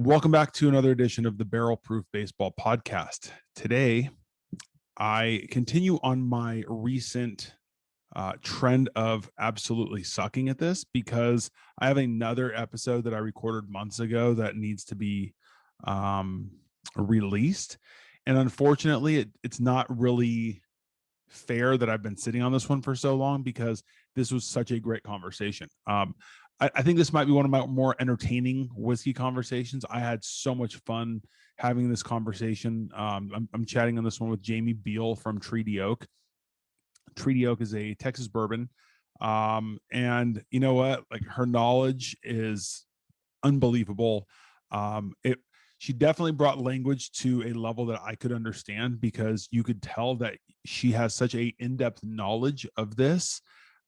Welcome back to another edition of the Barrel Proof Baseball Podcast. Today, I continue on my recent trend of absolutely sucking at this because I have another episode that I recorded months ago that needs to be released. And unfortunately, it's not really fair that I've been sitting on this one for so long because this was such a great conversation. I think this might be one of my more entertaining whiskey conversations. I had so much fun having this conversation. I'm chatting on this one with Jamie Biel from Treaty Oak. Treaty Oak is a Texas bourbon. And you know what? Like, her knowledge is unbelievable. She definitely brought language to a level that I could understand because you could tell that she has such a in-depth knowledge of this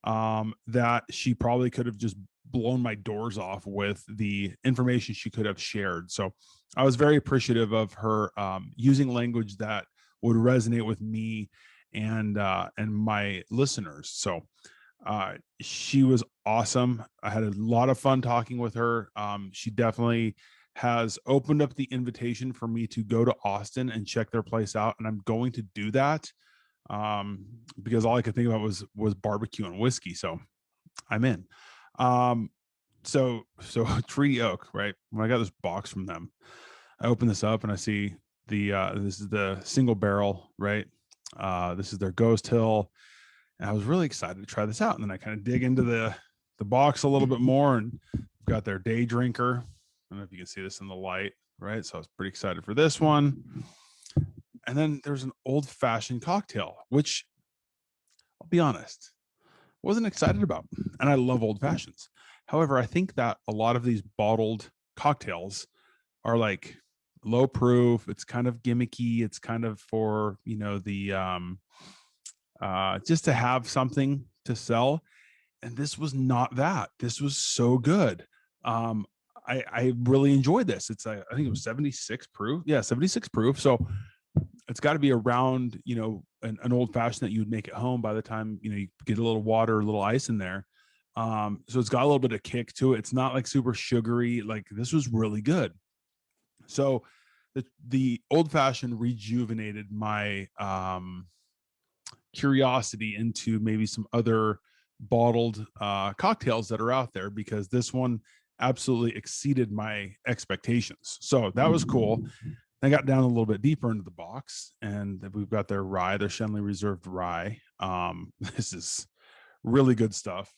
that she probably could have just blown my doors off with the information she could have shared. So I was very appreciative of her using language that would resonate with me and my listeners. So she was awesome. I had a lot of fun talking with her. She definitely has opened up the invitation for me to go to Austin and check their place out. And I'm going to do that because all I could think about was barbecue and whiskey. So I'm in. So Treaty Oak, right? When I got this box from them, I open this up and I see this is the single barrel, right? This is their Ghost Hill. And I was really excited to try this out. And then I kind of dig into the box a little bit more, and got their day drinker. I don't know if you can see this in the light, right? So I was pretty excited for this one. And then there's an old fashioned cocktail, which I'll be honest, wasn't excited about. And I love old fashions. However, I think that a lot of these bottled cocktails are like low proof. It's kind of gimmicky. It's kind of for, the just to have something to sell. And this was not that. This was so good. I really enjoyed this. I think it was 76 proof. Yeah, 76 proof. So it's got to be around, an old fashioned that you would make at home by the time, you get a little water, a little ice in there. So it's got a little bit of kick to it. It's not like super sugary. Like, this was really good. So the old fashioned rejuvenated my curiosity into maybe some other bottled cocktails that are out there, because this one absolutely exceeded my expectations. So that was cool. I got down a little bit deeper into the box, and we've got their rye, their Shenley Reserved rye. This is really good stuff.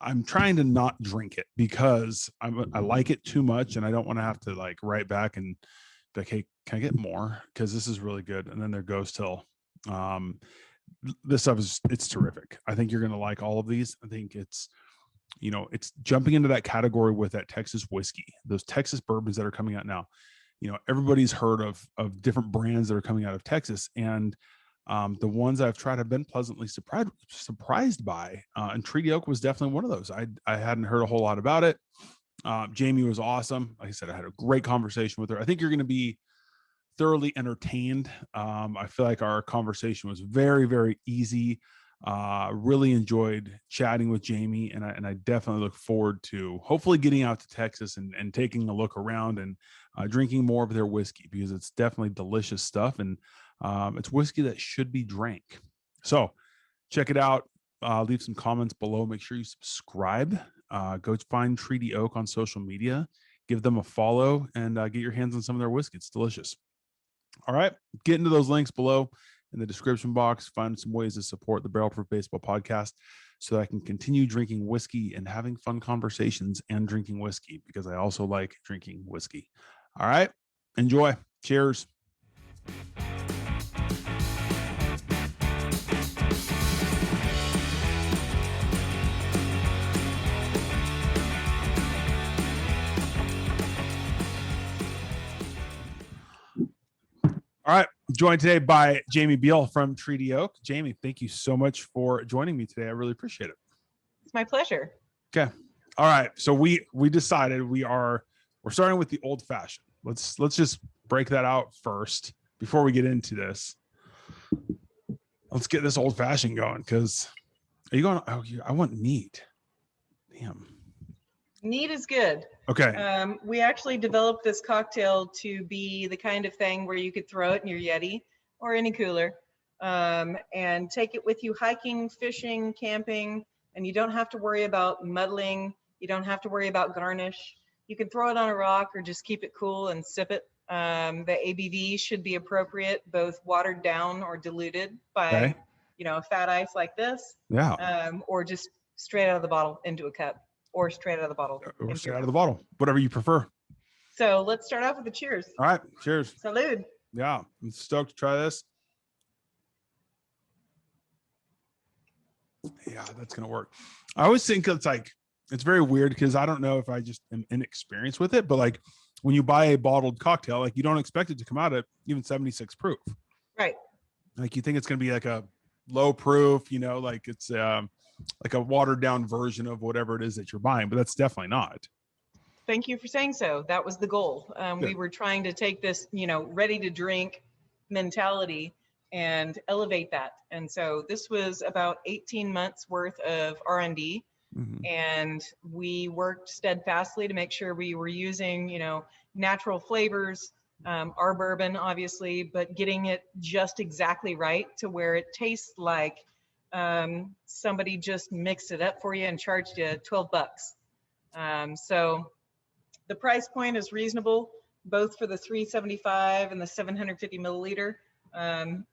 I'm trying to not drink it because I like it too much, and I don't want to have to like write back and be like, hey, can I get more? Because this is really good. And then their Ghost Hill. This stuff it's terrific. I think you're going to like all of these. I think it's jumping into that category with that Texas whiskey, those Texas bourbons that are coming out now. Everybody's heard of different brands that are coming out of Texas, and the ones I've tried have been pleasantly surprised by. And Treaty Oak was definitely one of those. I hadn't heard a whole lot about it. Jamie was awesome. Like I said, I had a great conversation with her. I think you're going to be thoroughly entertained. I feel like our conversation was very, very easy. Really enjoyed chatting with Jamie, and I definitely look forward to hopefully getting out to Texas and taking a look around and drinking more of their whiskey, because it's definitely delicious stuff, and it's whiskey that should be drank. So check it out. Leave some comments below. Make sure you subscribe. Go find Treaty Oak on social media. Give them a follow and get your hands on some of their whiskey. It's delicious. All right, get into those links below in the description box. Find some ways to support the Barrel Proof Baseball Podcast so that I can continue drinking whiskey and having fun conversations and drinking whiskey, because I also like drinking whiskey. All right, enjoy. Cheers. All right, joined today by Jamie Biel from Treaty Oak. Jamie, thank you so much for joining me today. I really appreciate it. It's my pleasure. Okay. All right. So we decided we're starting with the old fashioned. Let's just break that out first before we get into this. Let's get this old fashioned going, because are you going? Oh, I want neat. Damn. Neat is good. Okay. We actually developed this cocktail to be the kind of thing where you could throw it in your Yeti or any cooler, and take it with you hiking, fishing, camping, and you don't have to worry about muddling. You don't have to worry about garnish. You can throw it on a rock or just keep it cool and sip it. The ABV should be appropriate, both watered down or diluted by, Okay. a fat ice like this, Yeah. or just straight out of the bottle into a cup, or straight out of the bottle Or into straight your out of cup. the bottle, whatever you prefer. So let's start off with the cheers. All right. Cheers. Salud. Yeah. I'm stoked to try this. Yeah, that's going to work. I always think it's very weird because I don't know if I just am inexperienced with it, but like when you buy a bottled cocktail, like you don't expect it to come out at even 76 proof. Right. Like you think it's going to be like a low proof, like it's like a watered down version of whatever it is that you're buying, but that's definitely not. Thank you for saying so. That was the goal. We were trying to take this, ready to drink mentality and elevate that. And so this was about 18 months worth of R&D. Mhm. And we worked steadfastly to make sure we were using, natural flavors, our bourbon, obviously, but getting it just exactly right to where it tastes like somebody just mixed it up for you and charged you $12. So the price point is reasonable, both for the 375 and the 750 milliliter.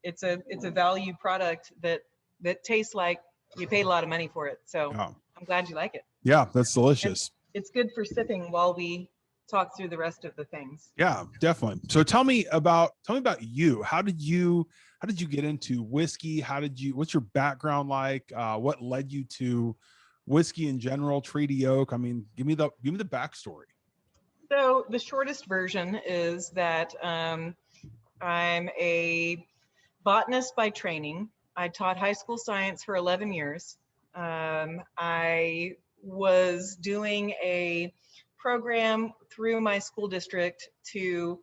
It's a value product that tastes like you paid a lot of money for it. So Yeah. I'm glad you like it. Yeah, that's delicious. And it's good for sipping while we talk through the rest of the things. Yeah, definitely. So tell me about you. How did you get into whiskey? What's your background like? What led you to whiskey in general, Treaty Oak? I mean, give me the backstory. So the shortest version is that I'm a botanist by training. I taught high school science for 11 years. I was doing a program through my school district to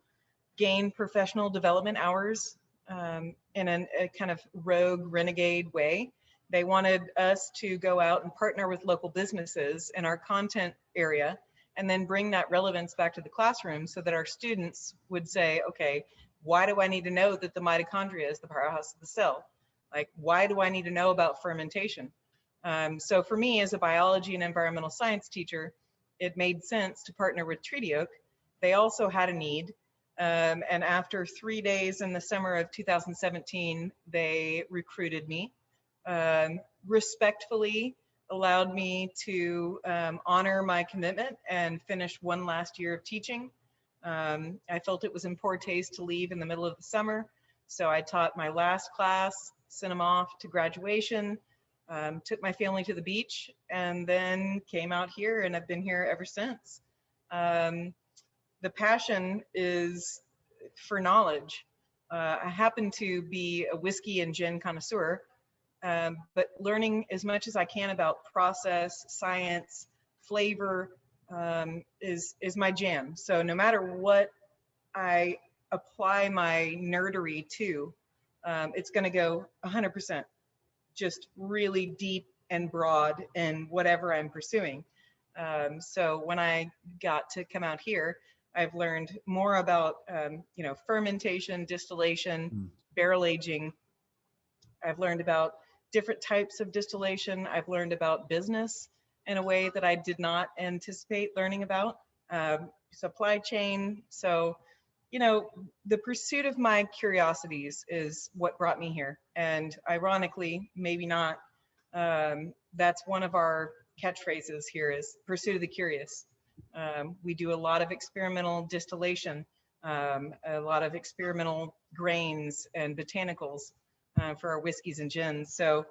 gain professional development hours in a kind of rogue renegade way. They wanted us to go out and partner with local businesses in our content area and then bring that relevance back to the classroom so that our students would say, okay, why do I need to know that the mitochondria is the powerhouse of the cell? Like, why do I need to know about fermentation? So for me, as a biology and environmental science teacher, it made sense to partner with Treaty Oak. They also had a need. And after 3 days in the summer of 2017, they recruited me, respectfully allowed me to honor my commitment and finish one last year of teaching. I felt it was in poor taste to leave in the middle of the summer. So I taught my last class, sent them off to graduation, took my family to the beach, and then came out here and I've been here ever since. The passion is for knowledge. I happen to be a whiskey and gin connoisseur, but learning as much as I can about process, science, flavor is my jam. So no matter what I apply my nerdery to, it's going to go 100%, just really deep and broad in whatever I'm pursuing. So when I got to come out here, I've learned more about, fermentation, distillation, barrel aging. I've learned about different types of distillation. I've learned about business in a way that I did not anticipate learning about, supply chain. So, the pursuit of my curiosities is what brought me here. And ironically, maybe not, that's one of our catchphrases here is pursuit of the curious. We do a lot of experimental distillation, a lot of experimental grains and botanicals for our whiskeys and gins. So,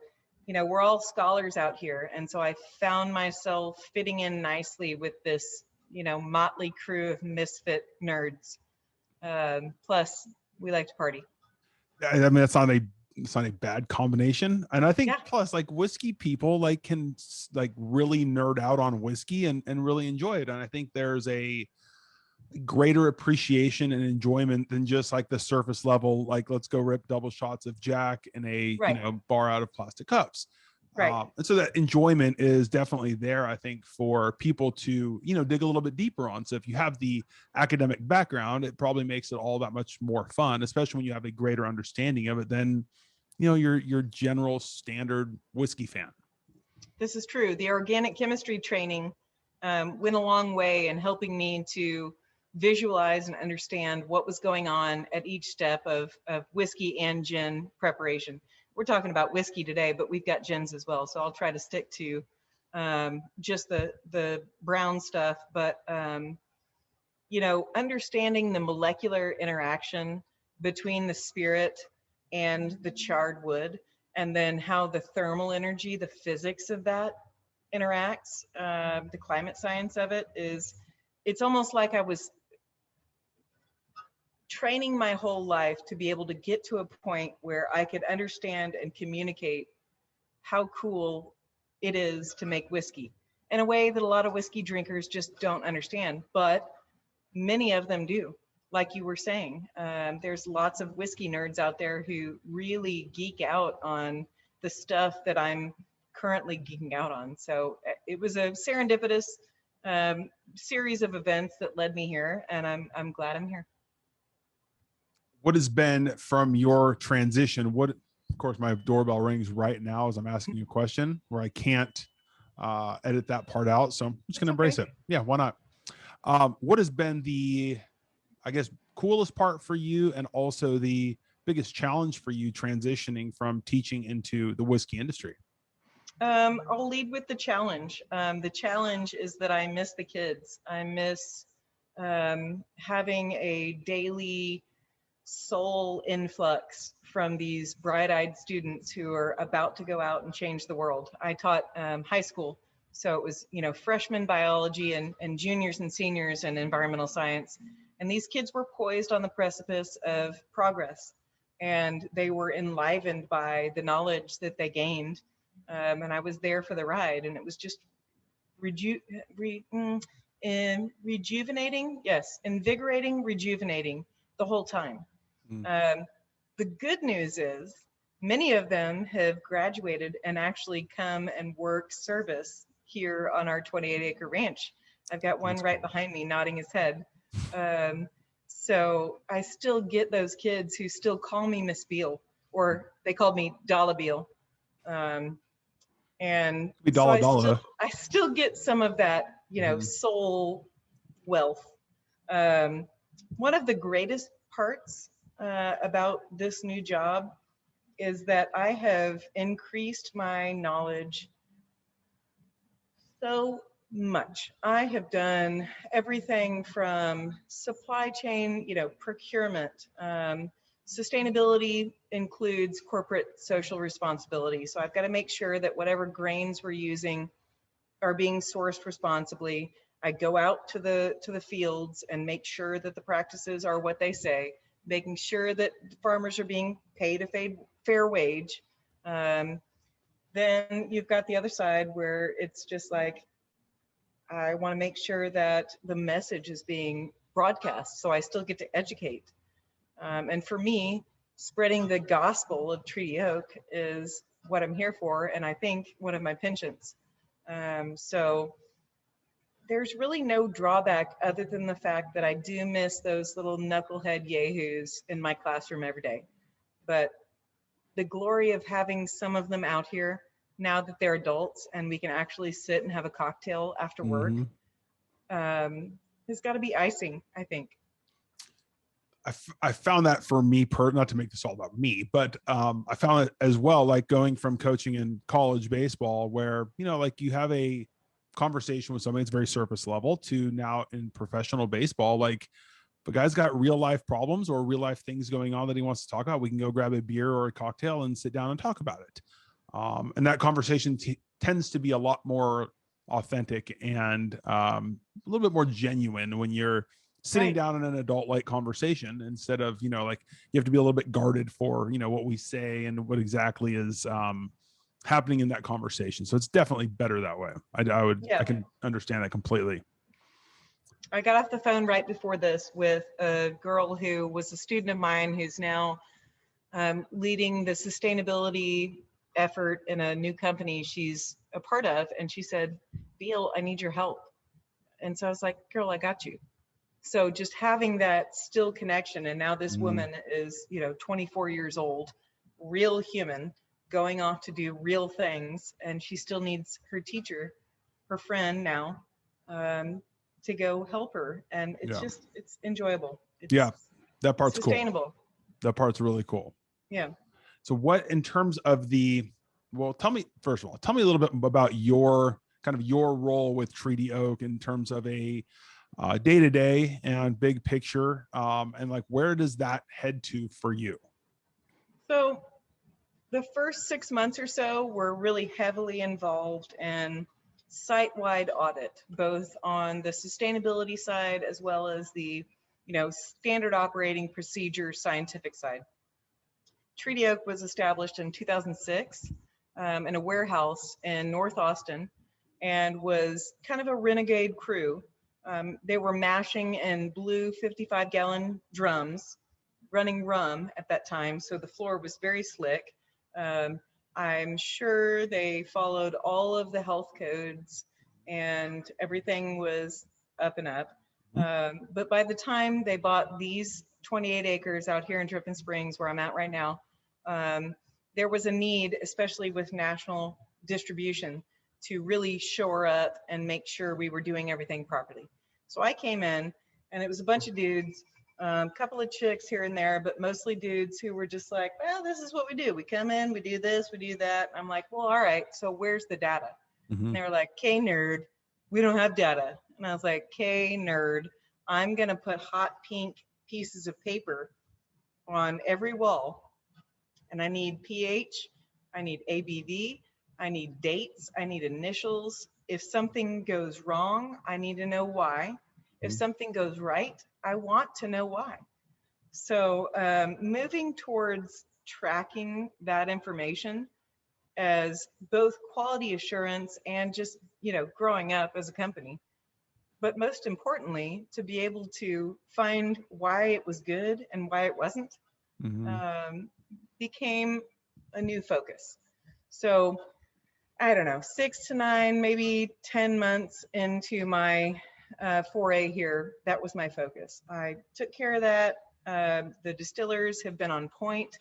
we're all scholars out here. And so I found myself fitting in nicely with this, motley crew of misfit nerds. Plus, we like to party. I mean, it's not a bad combination. And I think Yeah. plus like whiskey people can really nerd out on whiskey and really enjoy it. And I think there's a greater appreciation and enjoyment than just like the surface level, like let's go rip double shots of Jack in a Right. bar out of plastic cups. Right. And so that enjoyment is definitely there, I think, for people to, dig a little bit deeper on. So if you have the academic background, it probably makes it all that much more fun, especially when you have a greater understanding of it than, your general standard whiskey fan. This is true. The organic chemistry training went a long way in helping me to visualize and understand what was going on at each step of whiskey and gin preparation. We're talking about whiskey today, but we've got gins as well. So I'll try to stick to just the brown stuff. But, understanding the molecular interaction between the spirit and the charred wood, and then how the thermal energy, the physics of that interacts, the climate science of it it's almost like I was training my whole life to be able to get to a point where I could understand and communicate how cool it is to make whiskey in a way that a lot of whiskey drinkers just don't understand, but many of them do. Like you were saying, there's lots of whiskey nerds out there who really geek out on the stuff that I'm currently geeking out on. So it was a serendipitous series of events that led me here, and I'm glad I'm here. What has been from your transition? Of course, my doorbell rings right now as I'm asking you a question where I can't edit that part out. So I'm just going to embrace it. Yeah, why not? What has been the, I guess, coolest part for you, and also the biggest challenge for you transitioning from teaching into the whiskey industry? I'll lead with the challenge. The challenge is that I miss the kids. I miss having a daily soul influx from these bright-eyed students who are about to go out and change the world. I taught high school, so it was freshman biology and juniors and seniors in environmental science, and these kids were poised on the precipice of progress, and they were enlivened by the knowledge that they gained, and I was there for the ride, and it was just rejuvenating, yes, invigorating, rejuvenating the whole time. The good news is many of them have graduated and actually come and work service here on our 28-acre ranch. I've got one right behind me nodding his head. So I still get those kids who still call me Miss Biel, or they called me Dalla Biel. And so I still get some of that, soul wealth. One of the greatest parts about this new job is that I have increased my knowledge so much. I have done everything from supply chain, procurement. Sustainability includes corporate social responsibility. So I've got to make sure that whatever grains we're using are being sourced responsibly. I go out to the fields and make sure that the practices are what they say, making sure that farmers are being paid a fair wage. Then you've got the other side where it's just like, I want to make sure that the message is being broadcast, so I still get to educate. And for me, spreading the gospel of Treaty Oak is what I'm here for, and I think one of my penchants. So there's really no drawback other than the fact that I do miss those little knucklehead yahoos in my classroom every day. But the glory of having some of them out here now that they're adults and we can actually sit and have a cocktail after work has got to be icing, I think. I found that for me, not to make this all about me, but I found it as well, like going from coaching in college baseball where, like you have a conversation with somebody that's very surface level to now in professional baseball, like the guy's got real life problems or real life things going on that he wants to talk about. We can go grab a beer or a cocktail and sit down and talk about it. And that conversation tends to be a lot more authentic and a little bit more genuine when you're sitting down in an adult like conversation instead of, like you have to be a little bit guarded for, what we say and what exactly is happening in that conversation. So it's definitely better that way. I can understand that completely. I got off the phone right before this with a girl who was a student of mine who's now leading the sustainability effort in a new company she's a part of. And she said, Biel, I need your help. And so I was like, girl, I got you. So just having that still connection. And now this Mm, woman is, 24 years old, real human, going off to do real things. And she still needs her teacher, her friend now, um, to go help her. And yeah. it's enjoyable. Yeah. It's That part's cool. sustainable. That part's really cool. Yeah. So what, in terms of tell me, first of all, tell me a little bit about your role with Treaty Oak in terms of a day-to-day and big picture. And like, where does that head to for you? So the first 6 months or so were really heavily involved in site-wide audit, both on the sustainability side as well as the, standard operating procedure scientific side. Treaty Oak was established in 2006 in a warehouse in North Austin and was kind of a renegade crew. They were mashing in blue 55-gallon drums, running rum at that time, so the floor was very slick. I'm sure they followed all of the health codes and everything was up and up. But by the time they bought these 28 acres out here in Dripping Springs, where I'm at right now, there was a need, especially with national distribution, to really shore up and make sure we were doing everything properly. So I came in and it was a bunch of dudes, a couple of chicks here and there, but mostly dudes who were just like, well, this is what we do. We come in, we do this, we do that. I'm like, well, all right, so where's the data? Mm-hmm. And they were like, okay, nerd, we don't have data. And I was like, okay, nerd, I'm going to put hot pink pieces of paper on every wall. And I need pH, I need ABV, I need dates, I need initials. If something goes wrong, I need to know why. If something goes right, I want to know why. So moving towards tracking that information as both quality assurance and just, growing up as a company. But most importantly, to be able to find why it was good and why it wasn't, became a new focus. So I don't know, 6 to 9, maybe 10 months into my foray here, that was my focus. I took care of that. The distillers have been on point.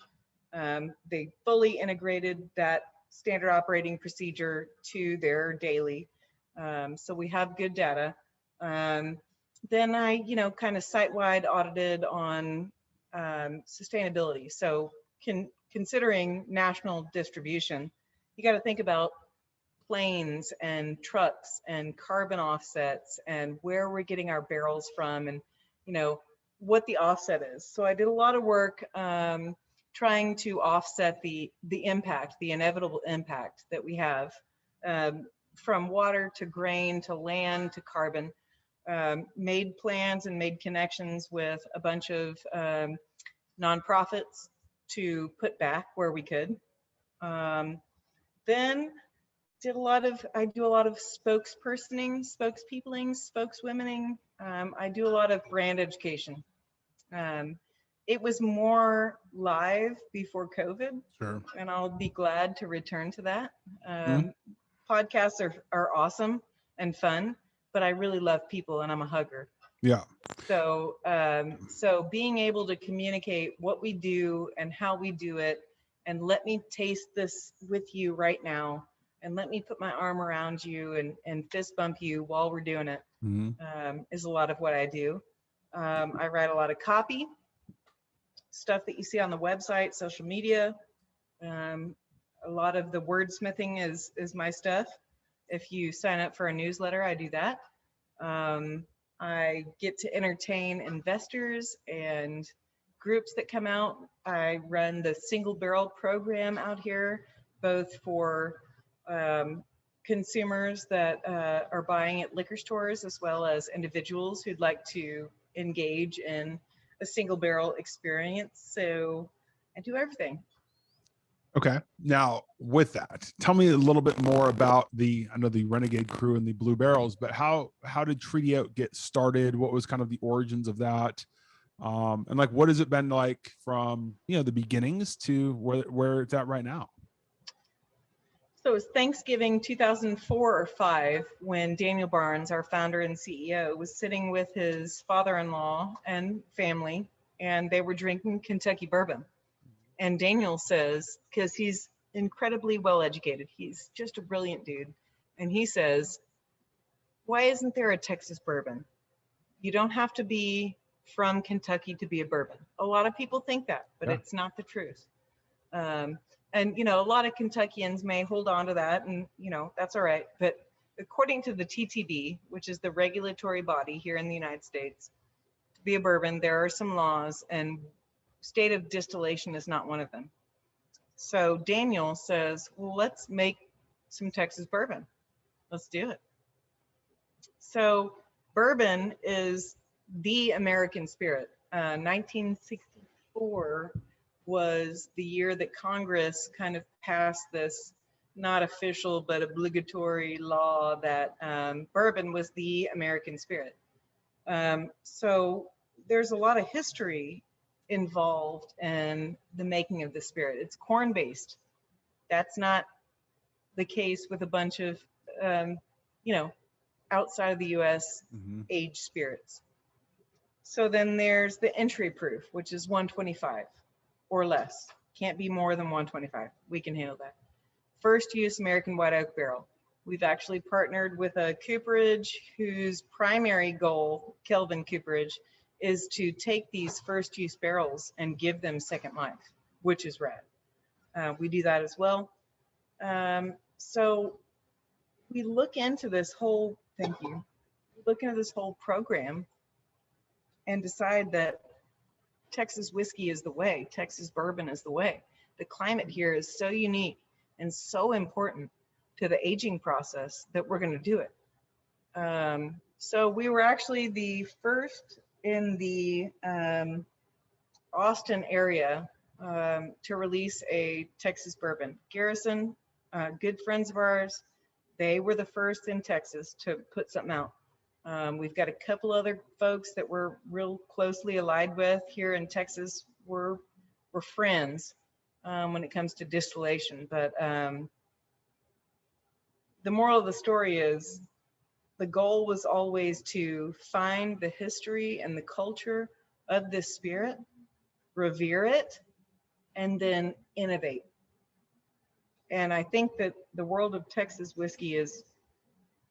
They fully integrated that standard operating procedure to their daily. So we have good data. Then I, kind of site-wide audited on sustainability. So considering national distribution, you got to think about planes and trucks and carbon offsets and where we're getting our barrels from and, what the offset is. So I did a lot of work trying to offset the impact, the inevitable impact that we have from water to grain to land to carbon. Made plans and made connections with a bunch of nonprofits to put back where we could. Then I do a lot of spokespersoning, spokespeopling, spokeswomening. I do a lot of brand education. It was more live before COVID, Sure. and I'll be glad to return to that. Podcasts are awesome and fun, but I really love people and I'm a hugger. Yeah. So, so being able to communicate what we do and how we do it, and let me taste this with you right now, and let me put my arm around you and fist bump you while we're doing it, is a lot of what I do. I write a lot of copy, stuff that you see on the website, social media. A lot of the wordsmithing is my stuff. If you sign up for a newsletter, I do that. I get to entertain investors and groups that come out. I run the single barrel program out here, both for consumers that are buying at liquor stores, as well as individuals who'd like to engage in a single barrel experience. So I do everything. Okay. Now, with that, tell me a little bit more about I know the Renegade crew and the Blue Barrels, but how did Treaty Oak get started? What was kind of the origins of that? And like, what has it been like from, the beginnings to where it's at right now? So it was Thanksgiving 2004 or 5 when Daniel Barnes, our founder and CEO, was sitting with his father-in-law and family, and they were drinking Kentucky bourbon. And Daniel says, because he's incredibly well educated, he's just a brilliant dude, and he says, why isn't there a Texas bourbon? You don't have to be from Kentucky to be a bourbon. A lot of people think that, but Yeah. it's not the truth. And a lot of Kentuckians may hold on to that, and that's all right. But according to the TTB, which is the regulatory body here in the United States, to be a bourbon, there are some laws, and state of distillation is not one of them. So Daniel says, well, let's make some Texas bourbon. Let's do it. So bourbon is the American spirit. 1964 was the year that Congress kind of passed this not official but obligatory law that bourbon was the American spirit. So there's a lot of history involved in the making of the spirit. It's corn based. That's not the case with a bunch of, outside of the US aged spirits. So then there's the entry proof, which is 125 or less. Can't be more than 125. We can handle that. First use American white oak barrel. We've actually partnered with a cooperage whose primary goal, Kelvin Cooperage, is to take these first use barrels and give them second life, which is rad. We do that as well. So we look into this whole, thank you, look into this whole program and decide that Texas whiskey is the way, Texas bourbon is the way. The climate here is so unique and so important to the aging process that we're going to do it. So we were actually the first in the Austin area to release a Texas bourbon. Garrison, good friends of ours, they were the first in Texas to put something out. We've got a couple other folks that we're real closely allied with here in Texas. We're friends when it comes to distillation, but the moral of the story is the goal was always to find the history and the culture of this spirit, revere it, and then innovate. And I think that the world of Texas whiskey is,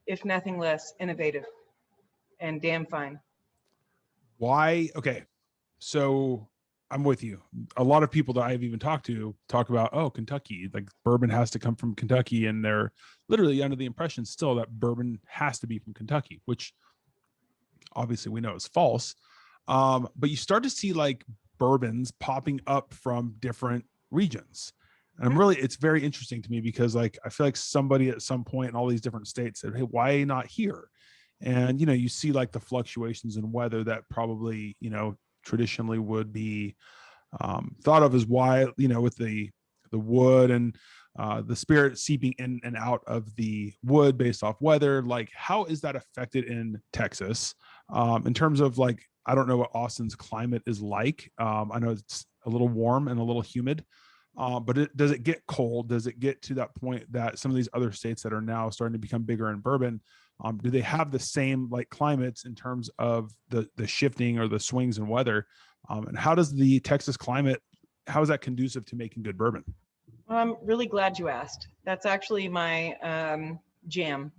if nothing less, innovative and damn fine. Why? Okay. So I'm with you. A lot of people that I've even talked to talk about, oh, Kentucky, like bourbon has to come from Kentucky. And they're literally under the impression still that bourbon has to be from Kentucky, which obviously we know is false. But you start to see like bourbons popping up from different regions. And it's very interesting to me because like, I feel like somebody at some point in all these different states said, hey, why not here? And, you see like the fluctuations in weather that probably, traditionally would be thought of as why, with the wood and the spirit seeping in and out of the wood based off weather. Like, how is that affected in Texas in terms of like, I don't know what Austin's climate is like. I know it's a little warm and a little humid. But does it get cold? Does it get to that point that some of these other states that are now starting to become bigger in bourbon, do they have the same like climates in terms of the shifting or the swings in weather? And how does the Texas climate, how is that conducive to making good bourbon? I'm really glad you asked. That's actually my jam.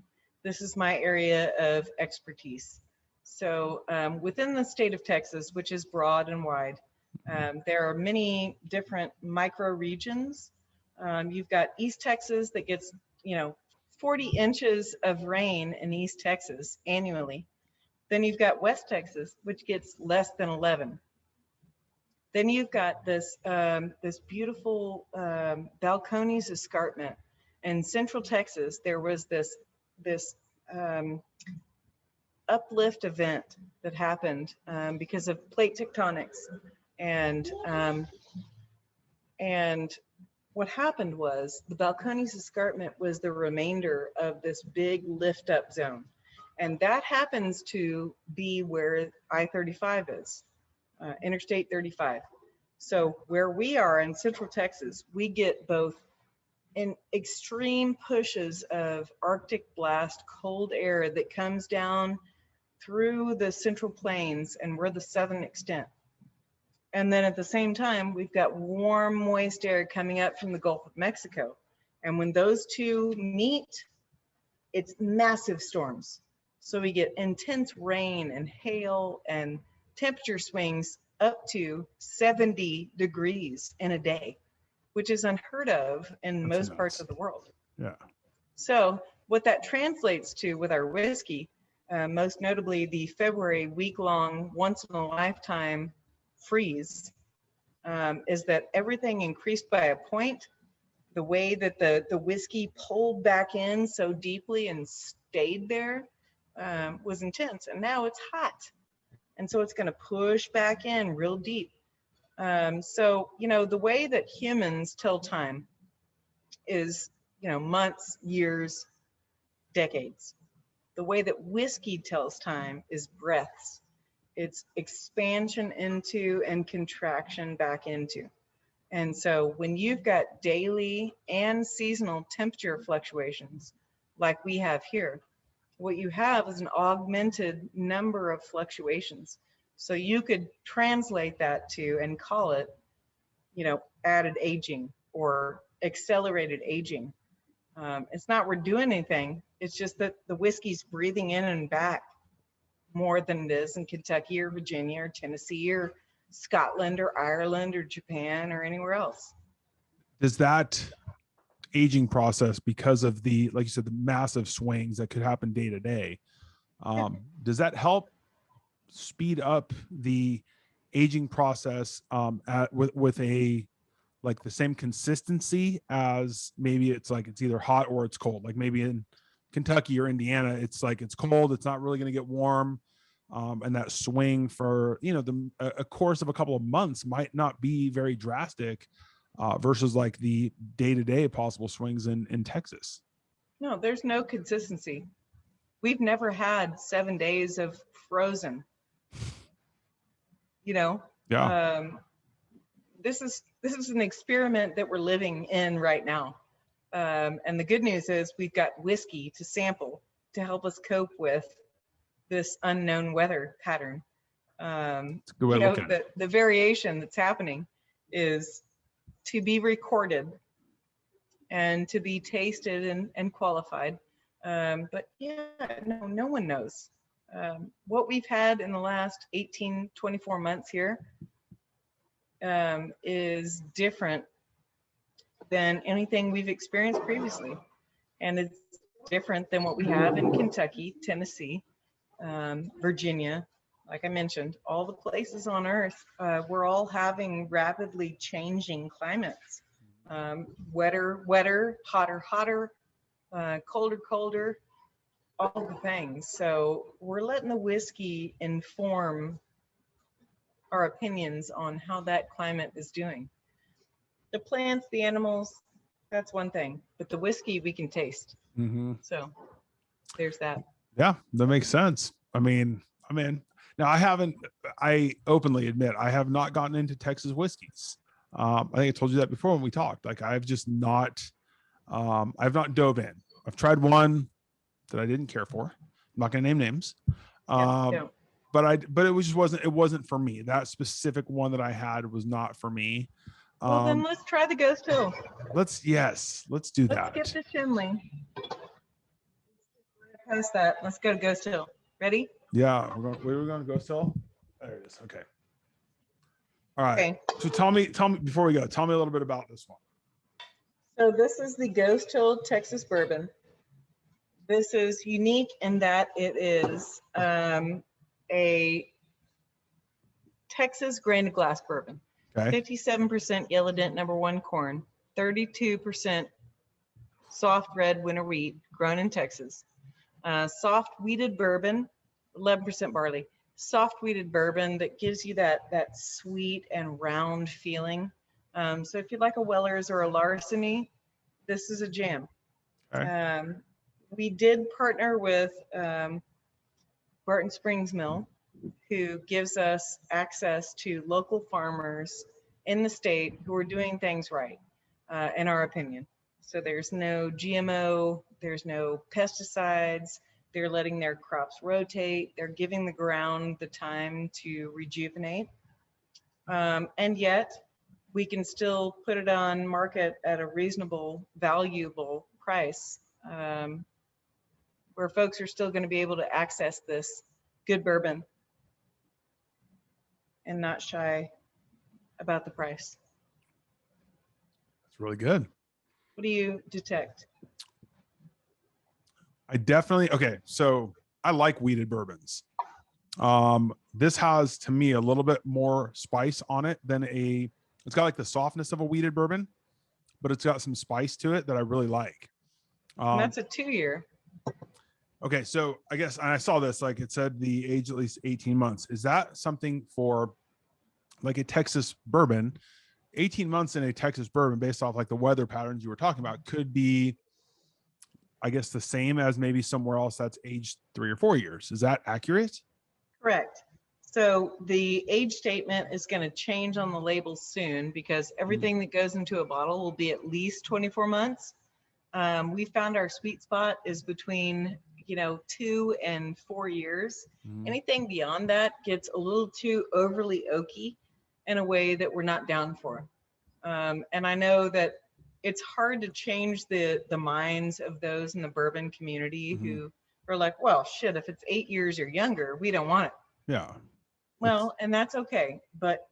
This is my area of expertise. So within the state of Texas, which is broad and wide, there are many different micro regions. You've got East Texas that gets, 40 inches of rain in East Texas annually. Then you've got West Texas, which gets less than 11. Then you've got this beautiful Balcones escarpment. In Central Texas, there was this uplift event that happened because of plate tectonics. And what happened was the Balcones escarpment was the remainder of this big lift up zone. And that happens to be where I-35 is, Interstate 35. So where we are in Central Texas, we get both and extreme pushes of Arctic blast cold air that comes down through the Central Plains, and we're the southern extent. And then at the same time, we've got warm, moist air coming up from the Gulf of Mexico. And when those two meet, it's massive storms. So we get intense rain and hail and temperature swings up to 70 degrees in a day, which is unheard of in That's most nuts. parts of the world. Yeah. So what that translates to with our whiskey, most notably the February week-long, once-in-a-lifetime freeze, is that everything increased by a point. The way that the whiskey pulled back in so deeply and stayed there was intense. And now it's hot. And so it's going to push back in real deep. So, the way that humans tell time is, months, years, decades. The way that whiskey tells time is breaths. It's expansion into and contraction back into. And so when you've got daily and seasonal temperature fluctuations like we have here, what you have is an augmented number of fluctuations. So you could translate that to and call it, added aging or accelerated aging. It's not we're doing anything. It's just that the whiskey's breathing in and back more than it is in Kentucky or Virginia or Tennessee or Scotland or Ireland or Japan or anywhere else. Does that aging process, because of the, like you said, the massive swings that could happen day to day, does that help speed up the aging process with a, like, the same consistency as maybe it's like it's either hot or it's cold? Like maybe in Kentucky or Indiana, it's like it's cold, it's not really going to get warm. And that swing for, a course of a couple of months might not be very drastic versus like the day-to-day possible swings in Texas. No, there's no consistency. We've never had 7 days of frozen. Yeah. This is an experiment that we're living in right now. And the good news is we've got whiskey to sample to help us cope with this unknown weather pattern. The variation that's happening is to be recorded and to be tasted and qualified. But yeah, no one knows. What we've had in the last 18, 24 months here is different than anything we've experienced previously. And it's different than what we have in Kentucky, Tennessee, Virginia. Like I mentioned, all the places on earth, we're all having rapidly changing climates. Wetter, hotter, colder, all the things. So we're letting the whiskey inform our opinions on how that climate is doing. The plants, the animals, that's one thing, but the whiskey we can taste. Mm-hmm. So there's that. Yeah, that makes sense. I mean, now I openly admit I have not gotten into Texas whiskeys. I think I told you that before when we talked. Like I've not dove in. I've tried one that I didn't care for. I'm not going to name names. But it wasn't for me. That specific one that I had was not for me. Well, then let's try the Ghost Hill. Let's do that. Let's get the Shinley. Post that. Let's go to Ghost Hill. Ready? Yeah, we're going to Ghost Hill. There it is. Okay. All right. Okay. So tell me before we go, tell me a little bit about this one. So this is the Ghost Hill Texas Bourbon. This is unique in that it is a Texas grain to glass bourbon. Okay. 57% yellow dent #1 corn, 32% soft red winter wheat grown in Texas. Soft wheated bourbon, 11% barley. Soft wheated bourbon that gives you that sweet and round feeling. So if you like a Weller's or a Larceny, this is a jam. Okay. We did partner with Barton Springs Mill, who gives us access to local farmers in the state who are doing things right, in our opinion. So there's no GMO, there's no pesticides. They're letting their crops rotate. They're giving the ground the time to rejuvenate. And yet we can still put it on market at a reasonable, valuable price, where folks are still going to be able to access this good bourbon and not shy about the price. It's really good. What do you detect? I definitely, okay. So I like wheated bourbons. This has to me a little bit more spice on it than it's got like the softness of a wheated bourbon, but it's got some spice to it that I really like. And that's a 2-year. Okay, so I guess, and I saw this, like it said the age at least 18 months. Is that something for like a Texas bourbon? 18 months in a Texas bourbon, based off like the weather patterns you were talking about, could be, I guess, the same as maybe somewhere else that's aged 3 or 4 years. Is that accurate? Correct. So the age statement is going to change on the label soon, because everything that goes into a bottle will be at least 24 months. We found our sweet spot is between 2 and 4 years. Anything beyond that gets a little too overly oaky in a way that we're not down for. And I know that it's hard to change the minds of those in the bourbon community who are like, well, shit, if it's 8 years or younger, we don't want it. Yeah. Well, and that's okay. But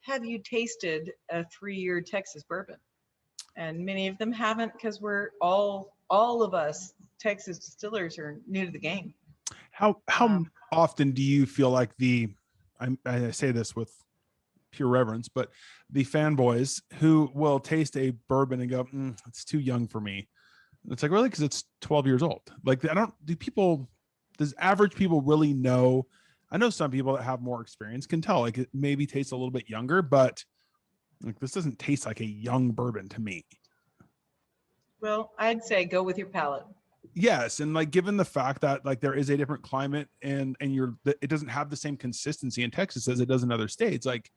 have you tasted a 3-year Texas bourbon? And many of them haven't, because we're all of us Texas distillers are new to the game. How often do you feel like I say this with pure reverence, but the fanboys who will taste a bourbon and go, it's too young for me? It's like, really? Because it's 12 years old. Like, does average people really know? I know some people that have more experience can tell, like, it maybe tastes a little bit younger, but like, this doesn't taste like a young bourbon to me. Well, I'd say go with your palate. Yes, and like, given the fact that like there is a different climate and it doesn't have the same consistency in Texas as it does in other states. Like,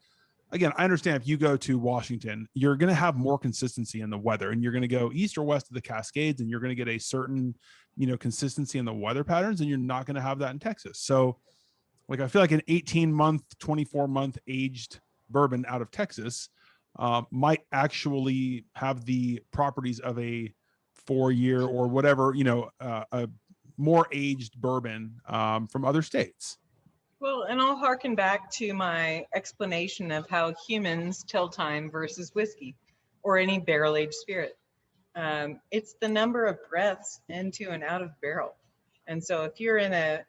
again, I understand if you go to Washington, you're going to have more consistency in the weather, and you're going to go east or west of the Cascades, and you're going to get a certain consistency in the weather patterns, and you're not going to have that in Texas. So like, I feel like an 18-month, 24-month aged bourbon out of Texas might actually have the properties of a 4-year or whatever, a more aged bourbon from other states. Well, and I'll harken back to my explanation of how humans tell time versus whiskey or any barrel-aged spirit. It's the number of breaths into and out of barrel. And so if you're in a,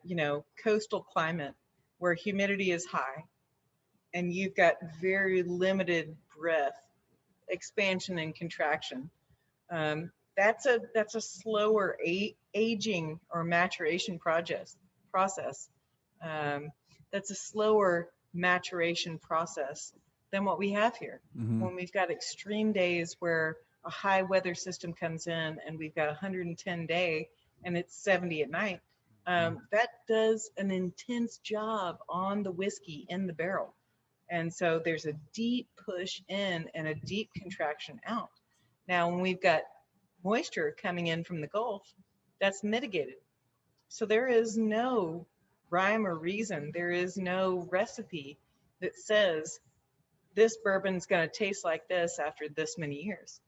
coastal climate where humidity is high and you've got very limited breath expansion and contraction, that's a slower aging or maturation process. That's a slower maturation process than what we have here. When we've got extreme days where a high weather system comes in and we've got 110 day and it's 70 at night, that does an intense job on the whiskey in the barrel. And so there's a deep push in and a deep contraction out. Now, when we've got moisture coming in from the Gulf, that's mitigated. So there is no rhyme or reason. There is no recipe that says this bourbon's going to taste like this after this many years.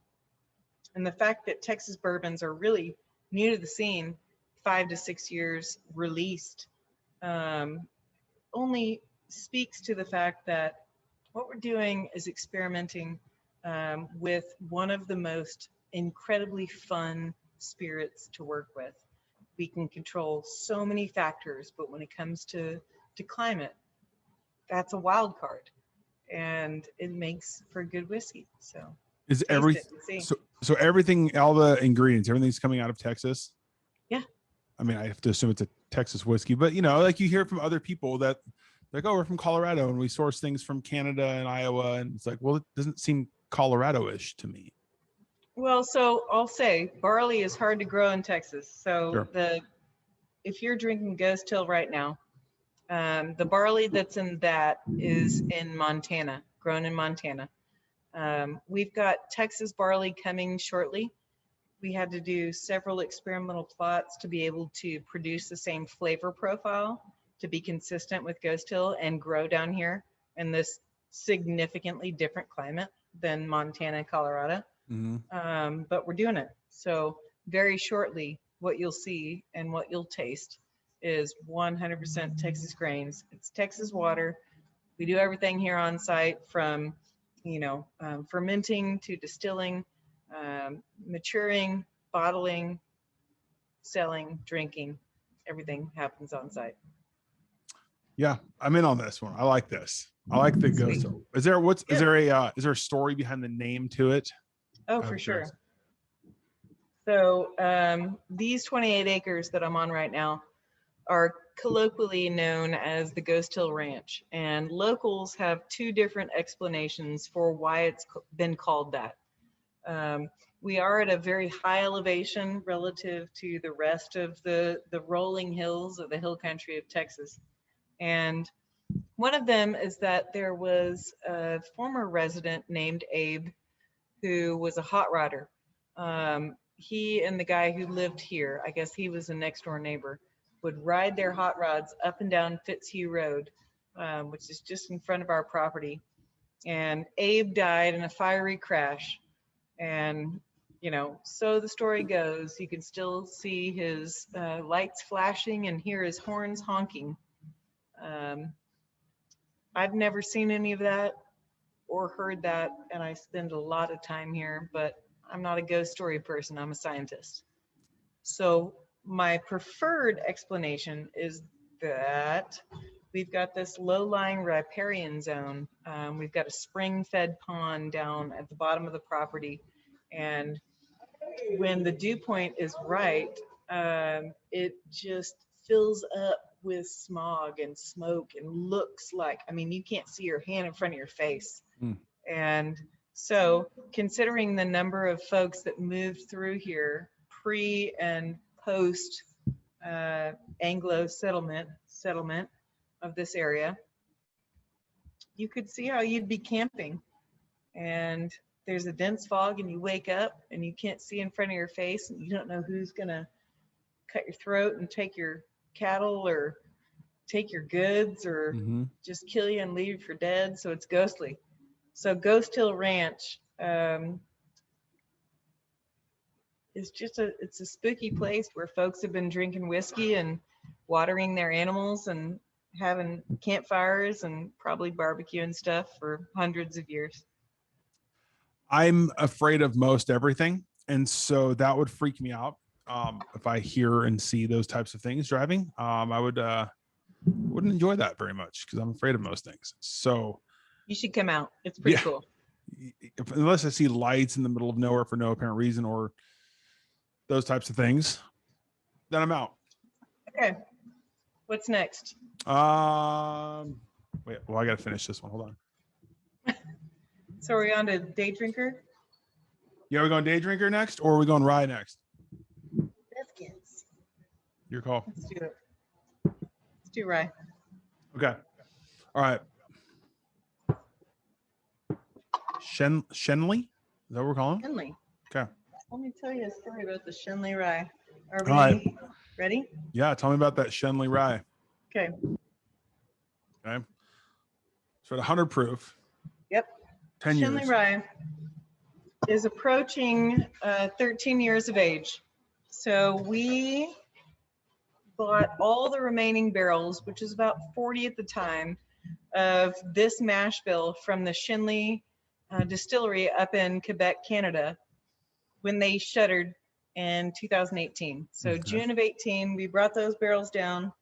And the fact that Texas bourbons are really new to the scene, 5 to 6 years released, only speaks to the fact that what we're doing is experimenting with one of the most incredibly fun spirits to work with. We can control so many factors, but when it comes to climate, that's a wild card, and it makes for good whiskey. So is everything so everything, all the ingredients, everything's coming out of Texas? Yeah. I mean, I have to assume it's a Texas whiskey, but like, you hear from other people that like, oh, we're from Colorado and we source things from Canada and Iowa, and it's like, well, it doesn't seem Colorado-ish to me. Well, so I'll say barley is hard to grow in Texas. So Sure. If you're drinking Ghost Hill right now, the barley that's in that is in Montana, grown in Montana. We've got Texas barley coming shortly. We had to do several experimental plots to be able to produce the same flavor profile to be consistent with Ghost Hill and grow down here in this significantly different climate than Montana and Colorado. But we're doing it. So very shortly, what you'll see and what you'll taste is 100% Texas grains. It's Texas water. We do everything here on site from, fermenting to distilling, maturing, bottling, selling, drinking. Everything happens on site. Yeah, I'm in on this one. I like this. I like the Ghost Hill. Is there a story behind the name to it? Oh, for sure. So these 28 acres that I'm on right now are colloquially known as the Ghost Hill Ranch, and locals have two different explanations for why it's been called that. We are at a very high elevation relative to the rest of the rolling hills of the hill country of Texas. And one of them is that there was a former resident named Abe who was a hot rodder. He and the guy who lived here, I guess he was a next door neighbor, would ride their hot rods up and down Fitzhugh Road, which is just in front of our property. And Abe died in a fiery crash. And, so the story goes, you can still see his lights flashing and hear his horns honking. I've never seen any of that or heard that, and I spend a lot of time here, but I'm not a ghost story person, I'm a scientist. So my preferred explanation is that we've got this low-lying riparian zone. We've got a spring-fed pond down at the bottom of the property, and when the dew point is right, it just fills up with smog and smoke and looks like, you can't see your hand in front of your face. And so considering the number of folks that moved through here pre and post Anglo settlement of this area, you could see how you'd be camping. And there's a dense fog and you wake up and you can't see in front of your face and you don't know who's gonna cut your throat and take your cattle or take your goods or just kill you and leave you for dead. So it's ghostly. So Ghost Hill Ranch is it's a spooky place where folks have been drinking whiskey and watering their animals and having campfires and probably barbecue and stuff for hundreds of years. I'm afraid of most everything, and so that would freak me out. If I hear and see those types of things driving, I wouldn't enjoy that very much because I'm afraid of most things. So you should come out. It's pretty cool. Unless I see lights in the middle of nowhere for no apparent reason or those types of things, then I'm out. Okay. What's next? Wait, well, I got to finish this one. Hold on. So are we on to Day Drinker? Yeah, are we going Day Drinker next or are we going Rye next? Biscuits. Your call. Let's do it. Let's do Rye. Okay. All right. Shenley? Is that what we're calling? Shenley. Okay. Let me tell you a story about the Shenley Rye. Are we All right. ready? Yeah, tell me about that Shenley Rye. Okay. Okay. So at 100 proof. Yep. 10 years. Shenley Rye is approaching 13 years of age. So we bought all the remaining barrels, which is about 40 at the time, of this mash bill from the Shenley distillery up in Quebec, Canada, when they shuttered in 2018. So June of 18, we brought those barrels down.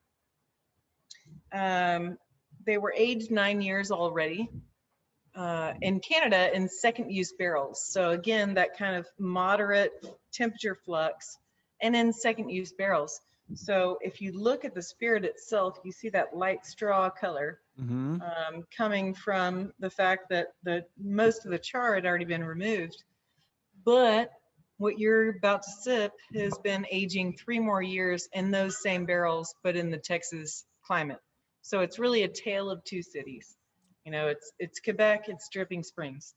They were aged 9 years already in Canada in second use barrels. So again, that kind of moderate temperature flux and in second use barrels. So if you look at the spirit itself, you see that light straw color coming from the fact that most of the char had already been removed. But what you're about to sip has been aging 3 more years in those same barrels, but in the Texas climate. So it's really a tale of two cities. You know, it's Quebec, it's Dripping Springs.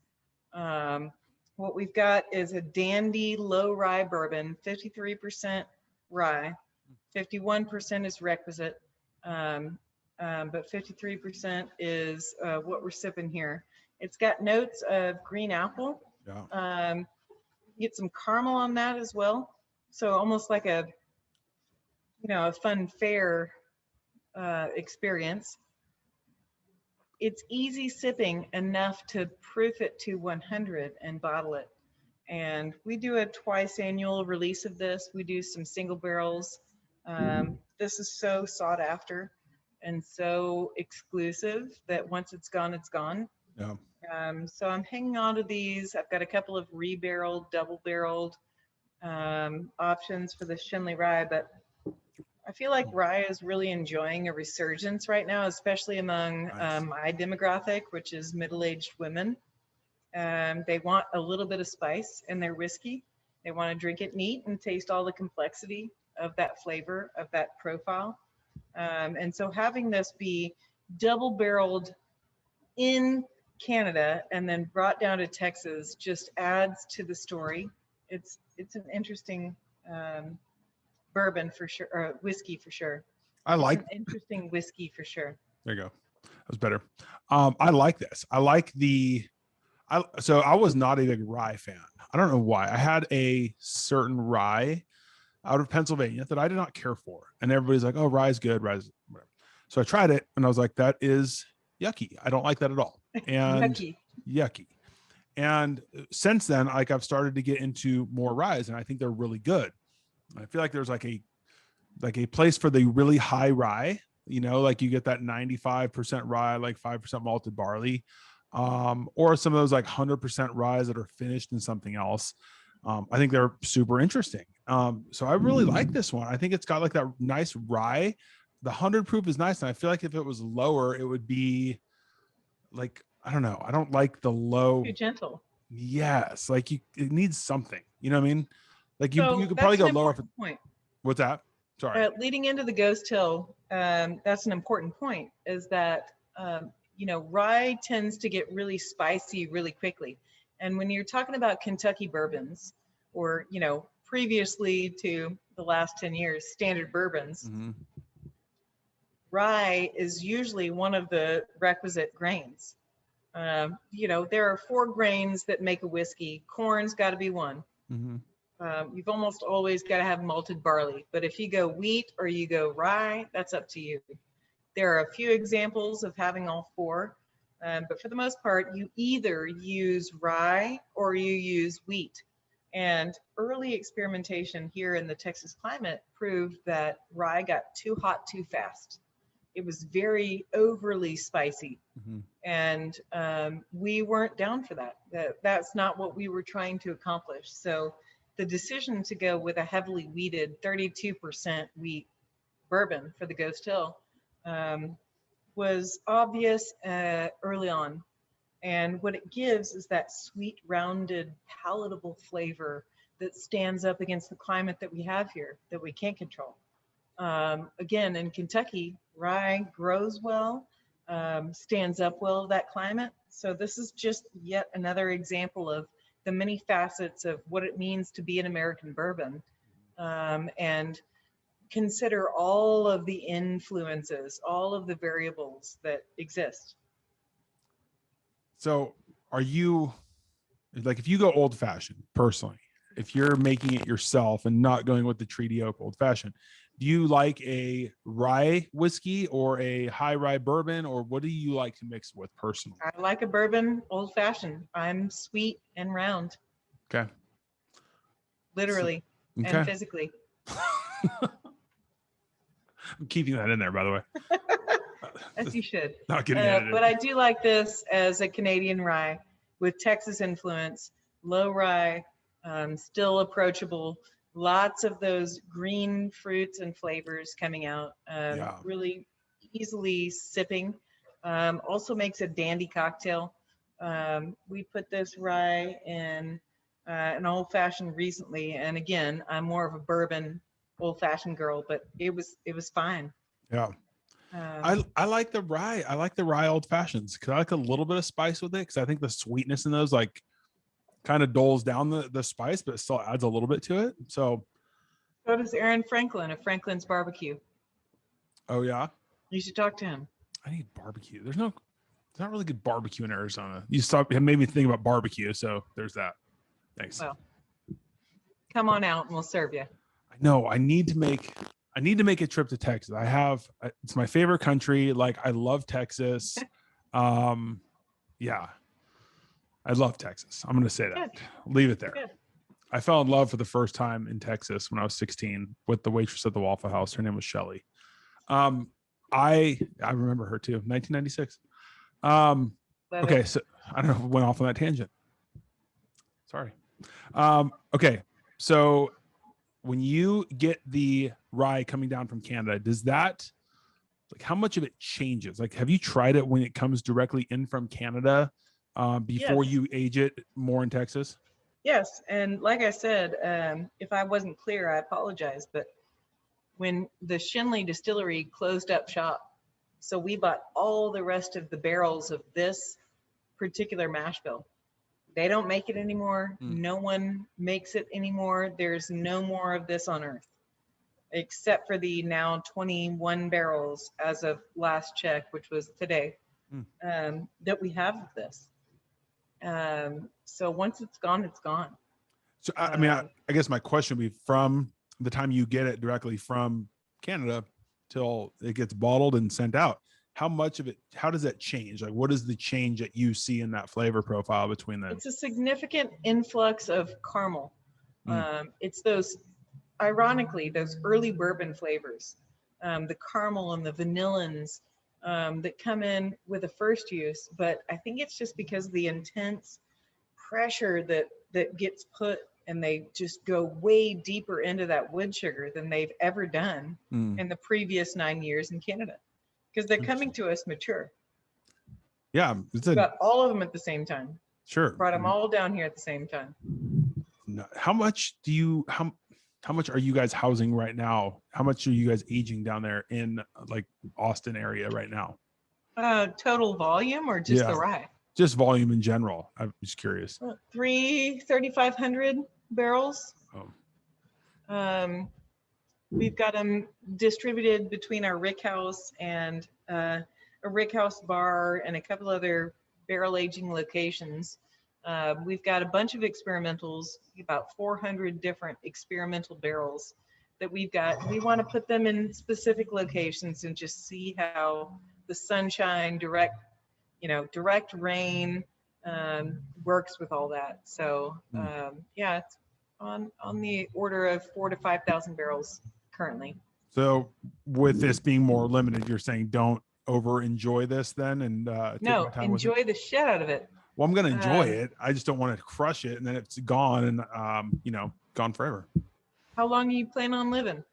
When what we've got is a dandy low rye bourbon, 53% rye, 51% is requisite, but 53% is what we're sipping here. It's got notes of green apple. Yeah. Get some caramel on that as well. So almost like a, a fun fair experience. It's easy sipping enough to proof it to 100 and bottle it. And we do a twice annual release of this. We do some single barrels. This is so sought after and so exclusive that once it's gone, it's gone. Yeah. So I'm hanging on to these. I've got a couple of rebarreled, double barreled options for the Shinley Rye, but I feel like rye is really enjoying a resurgence right now, especially among Nice. my demographic, which is middle-aged women. They want a little bit of spice in their whiskey. They want to drink it neat and taste all the complexity of that flavor, of that profile. And so having this be double barreled in Canada and then brought down to Texas just adds to the story. It's an interesting bourbon for sure, or whiskey for sure. It's an interesting whiskey for sure. There you go. That was better. I like this. I like so I was not a big rye fan. I don't know why. I had a certain rye out of Pennsylvania that I did not care for. And everybody's like, oh, rye is good. Rye is whatever. So I tried it and I was like, that is yucky. I don't like that at all. And yucky. And since then, like I've started to get into more ryes and I think they're really good. I feel like there's like a place for the really high rye, like you get that 95% rye, like 5% malted barley, or some of those like 100% ryes that are finished in something else. I think they're super interesting. So I really like this one. I think it's got like that nice rye. The 100 proof is nice. And I feel like if it was lower, it would be like, I don't know. I don't like the low. Too gentle. Yes. Like it needs something, you know what I mean? Like you could that's probably go lower. Point. What's that? Sorry. Leading into the Ghost Hill, that's an important point, is that, rye tends to get really spicy really quickly. And when you're talking about Kentucky bourbons or, previously to the last 10 years, standard bourbons, rye is usually one of the requisite grains. There are 4 grains that make a whiskey. Corn's got to be one. You've almost always got to have malted barley, but if you go wheat or you go rye, that's up to you. There are a few examples of having all 4, but for the most part, you either use rye or you use wheat. And early experimentation here in the Texas climate proved that rye got too hot too fast. It was very overly spicy. And we weren't down for that. That's not what we were trying to accomplish. So the decision to go with a heavily wheated 32% wheat bourbon for the Ghost Hill was obvious early on. And what it gives is that sweet, rounded, palatable flavor that stands up against the climate that we have here that we can't control. Again, in Kentucky, rye grows well, stands up well to that climate. So this is just yet another example of the many facets of what it means to be an American bourbon, and consider all of the influences, all of the variables that exist. So are you, like, if you go old fashioned personally, if you're making it yourself and not going with the treaty oak old fashioned, do you like a rye whiskey or a high rye bourbon, or what do you like to mix with personally? I like a bourbon old fashioned. I'm sweet and round. Okay. Literally and physically. I'm keeping that in there, by the way. As you should. Not getting edited. But I do like this as a Canadian rye with Texas influence, low rye, still approachable. Lots of those green fruits and flavors coming out. Really easily sipping. Also makes a dandy cocktail. We put this rye in an old fashioned recently, and again, I'm more of a bourbon old fashioned girl, but it was fine. Yeah. I like the rye. I like the rye old fashions because I like a little bit of spice with it, because I think the sweetness in those, like, kind of doles down the spice, but it still adds a little bit to it. So does Aaron Franklin of Franklin's Barbecue. oh yeah, You should talk to him. I need barbecue. There's not really good barbecue in Arizona. It made me think about barbecue, so there's that. Thanks. Well, come on out and we'll serve you. I know I need to make a trip to Texas. It's my favorite country. Like, I love Texas. Yeah, I love Texas. I'm going to say that. Good. Leave it there. Good. I fell in love for the first time in Texas when I was 16 with the waitress at the Waffle House. Her name was Shelly. I remember her too. 1996. Okay, so I don't know, went off on that tangent. Sorry. Okay, so when you get the rye coming down from Canada, does that, like, how much of it changes? Like, have you tried it when it comes directly in from Canada before you age it more in Texas? Yes, and like I said, if I wasn't clear, I apologize, but when the Shinley distillery closed up shop, so we bought all the rest of the barrels of this particular mash bill. They don't make it anymore. No one makes it anymore. There's no more of this on earth, except for the now 21 barrels as of last check, which was today, that we have of this. So once it's gone, it's gone. So I mean, I guess my question would be, from the time you get it directly from Canada till it gets bottled and sent out, how does that change? Like, what is the change that you see in that flavor profile between them? It's a significant influx of caramel. It's ironically, those early bourbon flavors, the caramel and the vanillins that come in with a first use. But I think it's just because of the intense pressure that gets put, and they just go way deeper into that wood sugar than they've ever done in the previous 9 years in Canada, because they're coming to us mature. Yeah, got all of them at the same time. Sure, brought them all down here at the same time. How much are you guys housing right now? How much are you guys aging down there in, like, Austin area right now? Total volume, or just the rye? Just volume in general. I'm just curious. 3,500 barrels. We've got them distributed between our rick house and a rick house bar and a couple other barrel aging locations. We've got a bunch of experimentals, about 400 different experimental barrels that we've got. We want to put them in specific locations and just see how the sunshine, direct rain works with all that. So yeah, it's on the order of 4,000 to 5,000 barrels currently. So with this being more limited, you're saying don't over enjoy this then, and no, enjoy the shit out of it. Well, I'm gonna enjoy it. I just don't want to crush it and then it's gone and gone forever. How long do you plan on living?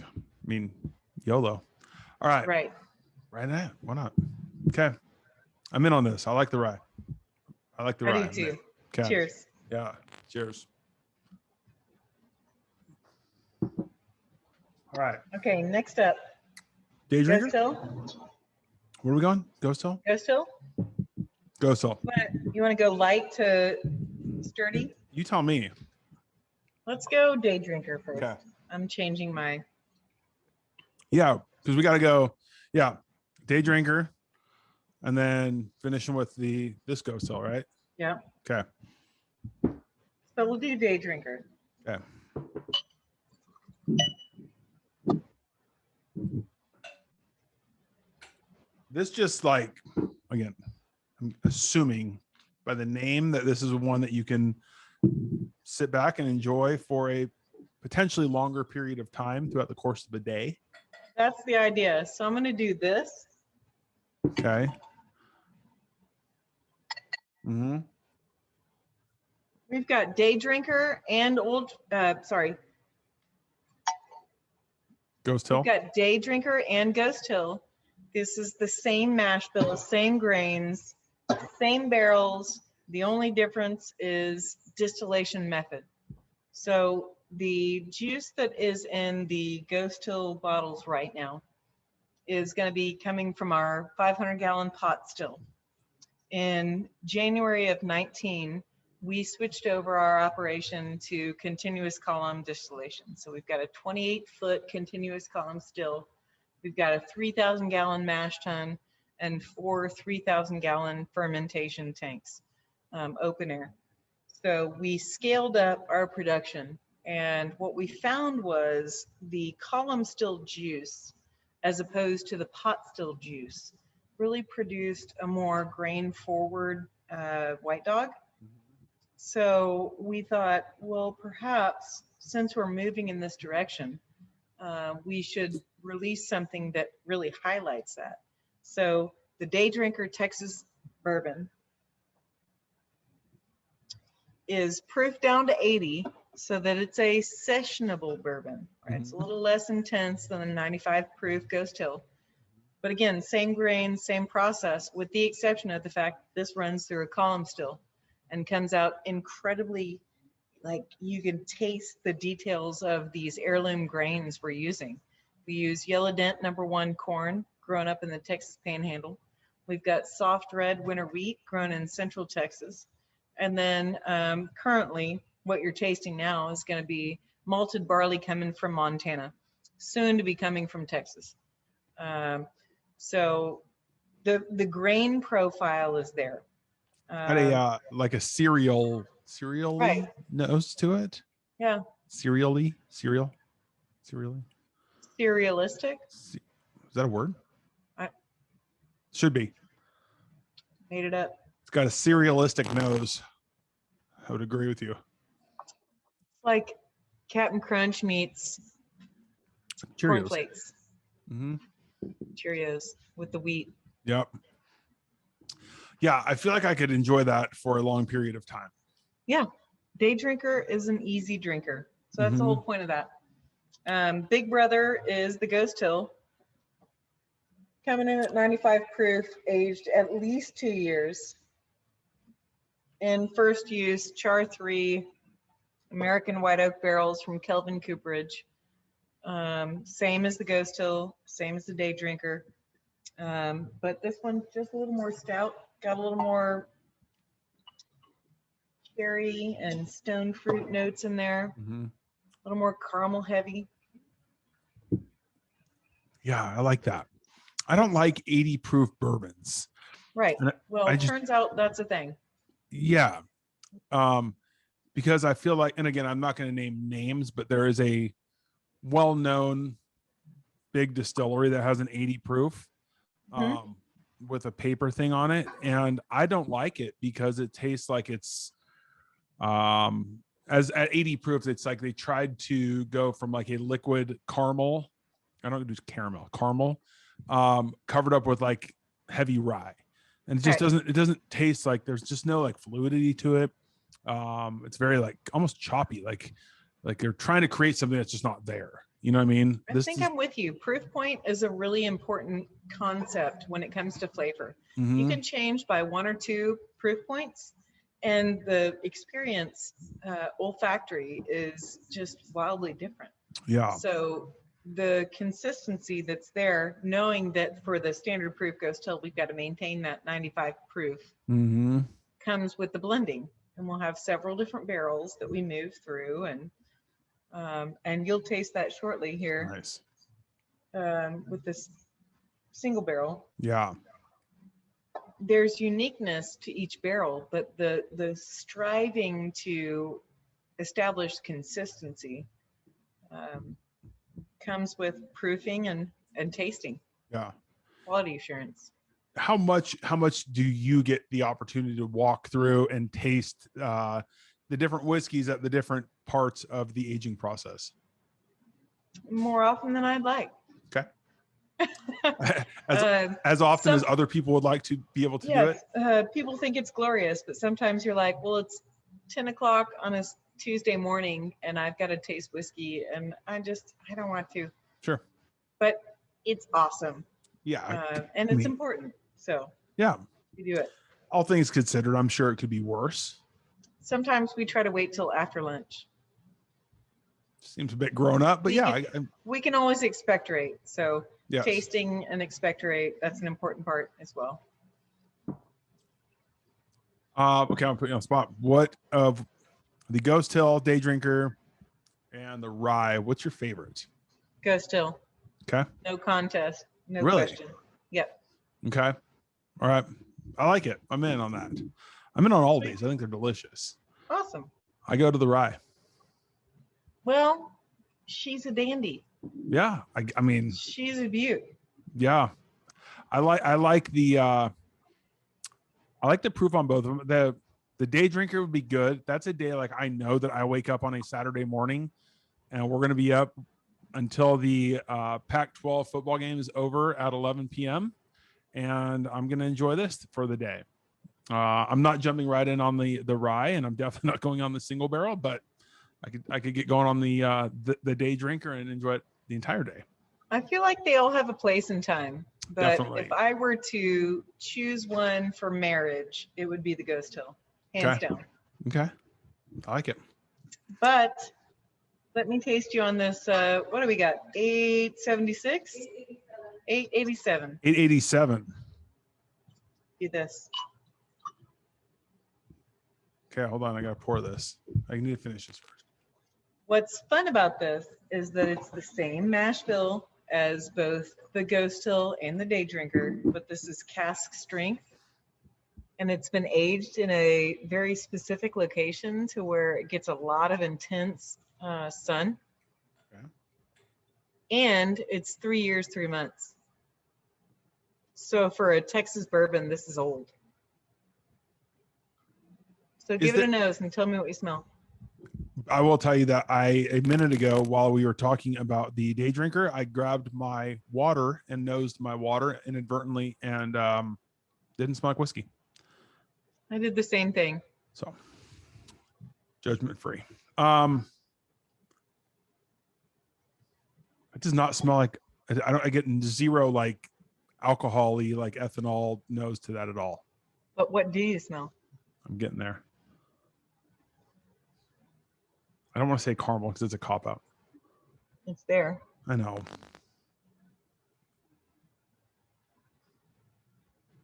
I mean, YOLO. All right. Right. Right now. Why not? Okay. I'm in on this. I like the rye. I do too. Okay. Cheers. Yeah. Cheers. All right. Okay. Next up. Day drinker? Ghost Hill. Where are we going? Ghost Hill? Ghost Hill? Ghost Hill. You want to go light to sturdy? You tell me. Let's go day drinker first. Okay. I'm changing my. Yeah, because we got to go. Yeah. Day drinker. And then finishing with this Ghost Hill, right? Yeah. Okay. So we'll do day drinker. Okay. This just, like, again, I'm assuming by the name that this is one that you can sit back and enjoy for a potentially longer period of time throughout the course of the day. That's the idea. So I'm going to do this. Okay. Mm-hmm. We've got day drinker and Ghost Hill. We've got day drinker and Ghost Hill. This is the same mash bill, same grains, same barrels. The only difference is distillation method. So the juice that is in the Ghost Hill bottles right now is going to be coming from our 500-gallon pot still. In January of 19, we switched over our operation to continuous column distillation. So we've got a 28-foot continuous column still. We've got a 3,000 gallon mash tun and 4 3,000 gallon fermentation tanks, open air. So we scaled up our production, and what we found was the column still juice, as opposed to the pot still juice, really produced a more grain forward white dog. So we thought, well, perhaps since we're moving in this direction, we should release something that really highlights that. So the Day Drinker Texas Bourbon is proof down to 80 so that it's a sessionable bourbon. Right? It's a little less intense than the 95 proof Ghost Hill. But again, same grain, same process, with the exception of the fact this runs through a column still and comes out incredibly, like you can taste the details of these heirloom grains we're using. We use Yellow Dent #1 corn grown up in the Texas Panhandle. We've got soft red winter wheat grown in Central Texas. And then currently what you're tasting now is going to be malted barley coming from Montana, soon to be coming from Texas. So the grain profile is there. Had a like a cereal Right. nose to it. Yeah. Cereally. Cerealistic. Is that a word? I Should be. made it up. It's got a cerealistic nose. I would agree with you. Like Captain Crunch meets Cheerios. cornflakes. Mm-hmm. Cheerios with the wheat. Yep. Yeah, I feel like I could enjoy that for a long period of time. Yeah. Day Drinker is an easy drinker. So that's the whole point of that. Big Brother is the Ghost Hill. Coming in at 95 proof, aged at least 2 years. In first use, char 3, American white oak barrels from Kelvin Cooperage. Same as the Ghost Hill, same as the Day Drinker. But this one's just a little more stout, got a little more cherry and stone fruit notes in there, a little more caramel heavy. Yeah, I like that. I don't like 80 proof bourbons. Right. Well, it turns out that's a thing. Yeah. Because I feel like, and again, I'm not going to name names, but there is a well-known big distillery that has an 80 proof with a paper thing on it. And I don't like it because it tastes like it's, as at 80 proof, it's like they tried to go from like a liquid caramel. I don't do caramel, covered up with like heavy rye. And it just doesn't taste like, there's just no like fluidity to it. It's very like almost choppy, like they're trying to create something that's just not there. You know what I mean? I'm with you. Proof point is a really important concept when it comes to flavor. You can change by 1 or 2 proof points, and the experience olfactory is just wildly different. Yeah. So the consistency that's there, knowing that for the standard proof Ghost Hill, we've got to maintain that 95 proof, comes with the blending. And we'll have several different barrels that we move through, and you'll taste that shortly here. Nice. With this single barrel. Yeah. There's uniqueness to each barrel, but the striving to establish consistency comes with proofing and tasting. Yeah. Quality assurance. How much do you get the opportunity to walk through and taste the different whiskeys at the different parts of the aging process? More often than I'd like. Okay. as often as other people would like to be able to do it? People think it's glorious, but sometimes you're like, well, it's 10 o'clock on a Tuesday morning and I've got to taste whiskey and I don't want to. Sure. But it's awesome. Yeah. And it's important. So yeah, we do it. All things considered, I'm sure it could be worse. Sometimes we try to wait till after lunch. Seems a bit grown up, but we can always expectorate. So yes. Tasting and expectorate, that's an important part as well. Okay, I'm putting you on the spot. What of the Ghost Hill, Day Drinker, and the Rye? What's your favorite? Ghost Hill. Okay. No contest. No Really? question. Yep. Okay. All right. I like it. I'm in on that. I'm in on all these. I think they're delicious. Awesome. I go to the Rye. Well, she's a dandy. Yeah. I mean, She's a beaut. yeah. I like the proof on both of them. The Day Drinker would be good. That's a day like I know that I wake up on a Saturday morning and we're going to be up until the Pac-12 football game is over at 11 p.m. and I'm going to enjoy this for the day. I'm not jumping right in on the Rye, and I'm definitely not going on the single barrel, but I could get going on the Day Drinker and enjoy it the entire day. I feel like they all have a place and time. But Definitely. if I were to choose one for marriage, it would be the Ghost Hill, hands down. Okay. I like it. But let me taste you on this. What do we got? 876? 887. 887. Do this. Okay, hold on. I got to pour this. I need to finish this first. What's fun about this is that it's the same mash bill as both the Ghost Hill and the Day Drinker, but this is cask strength. And it's been aged in a very specific location to where it gets a lot of intense sun. Okay. And it's 3 years, 3 months. So for a Texas bourbon, this is old. So give it a nose and tell me what you smell. I will tell you that a minute ago, while we were talking about the Day Drinker, I grabbed my water and nosed my water inadvertently and didn't smell like whiskey. I did the same thing. So judgment free. It does not smell like I get zero like alcohol-y, like ethanol nose to that at all. But what do you smell? I'm getting there. I don't want to say caramel because it's a cop out. It's there. I know.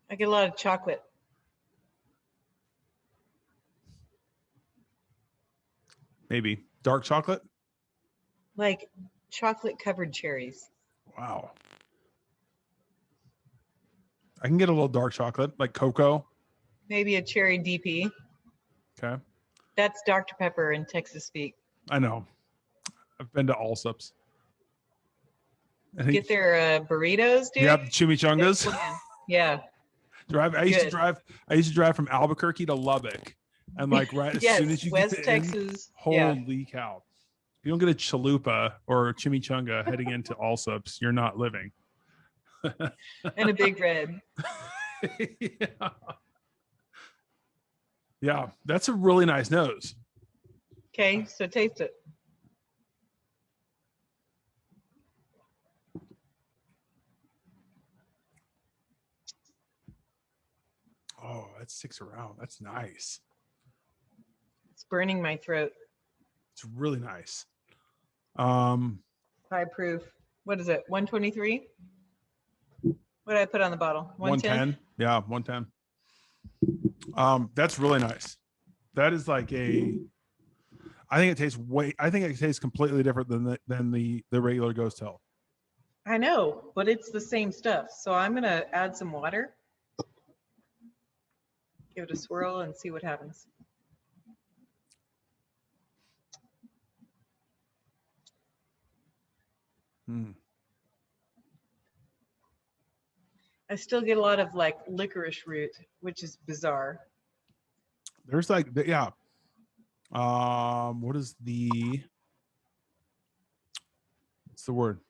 I get a lot of chocolate. Maybe dark chocolate. Like chocolate covered cherries. Wow. I can get a little dark chocolate, like cocoa. Maybe a cherry DP. Okay. That's Dr. Pepper in Texas speak. I know. I've been to Allsup's. Get their burritos, dude. Yep, chimichangas. Yeah. I used to drive from Albuquerque to Lubbock, and like right as soon as you West get Texas. Holy cow! If you don't get a chalupa or a chimichanga heading into Allsup's, you're not living. And a big red. Yeah. Yeah, that's a really nice nose. Okay, so taste it. Oh, that sticks around. That's nice. It's burning my throat. It's really nice. High proof. What is it? 123? What did I put on the bottle? 110? Yeah, 110. That's really nice. That is like I think it tastes completely different than the regular Ghost Hill. I know, but it's the same stuff. So I'm going to add some water. Give it a swirl and see what happens. I still get a lot of like licorice root, which is bizarre. There's like, yeah. What's the word?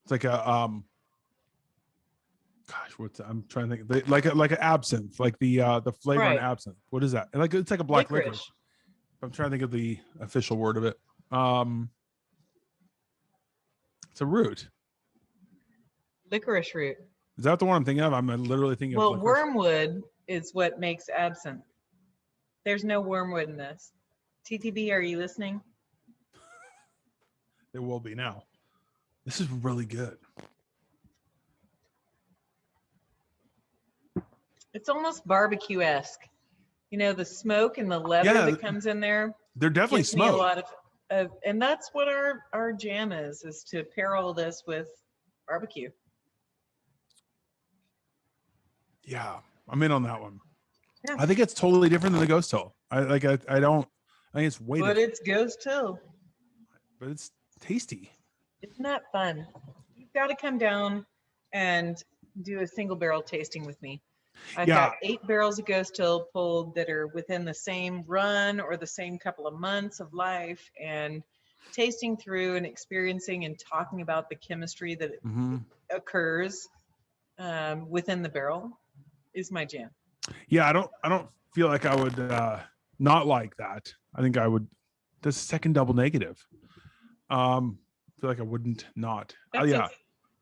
It's like a I'm trying to think, like an absinthe, like the flavor in absinthe. What is that? Like it's like a black licorice. I'm trying to think of the official word of it. It's a root. Licorice root. Is that the one I'm thinking of? I'm literally thinking of licorice. Wormwood is what makes absinthe. There's no wormwood in this. TTB, are you listening? There will be now. This is really good. It's almost barbecue-esque. The smoke and the leather Yeah, that comes in there they're definitely gives me a smoked. lot of, and that's what our jam is to pair all this with barbecue. Yeah, I'm in on that one. Yeah, I think it's totally different than the Ghost Hill. I don't. I think it's way but different, it's Ghost Hill. but it's tasty. Isn't that fun? You've got to come down and do a single barrel tasting with me. I've Yeah. got 8 barrels of Ghost Hill pulled that are within the same run or the same couple of months of life, and tasting through and experiencing and talking about the chemistry that Hmm. occurs within the barrel is my jam. Yeah, I don't feel like I would not like that. I think I would. That's second double negative. I feel like I wouldn't not. That's Yeah.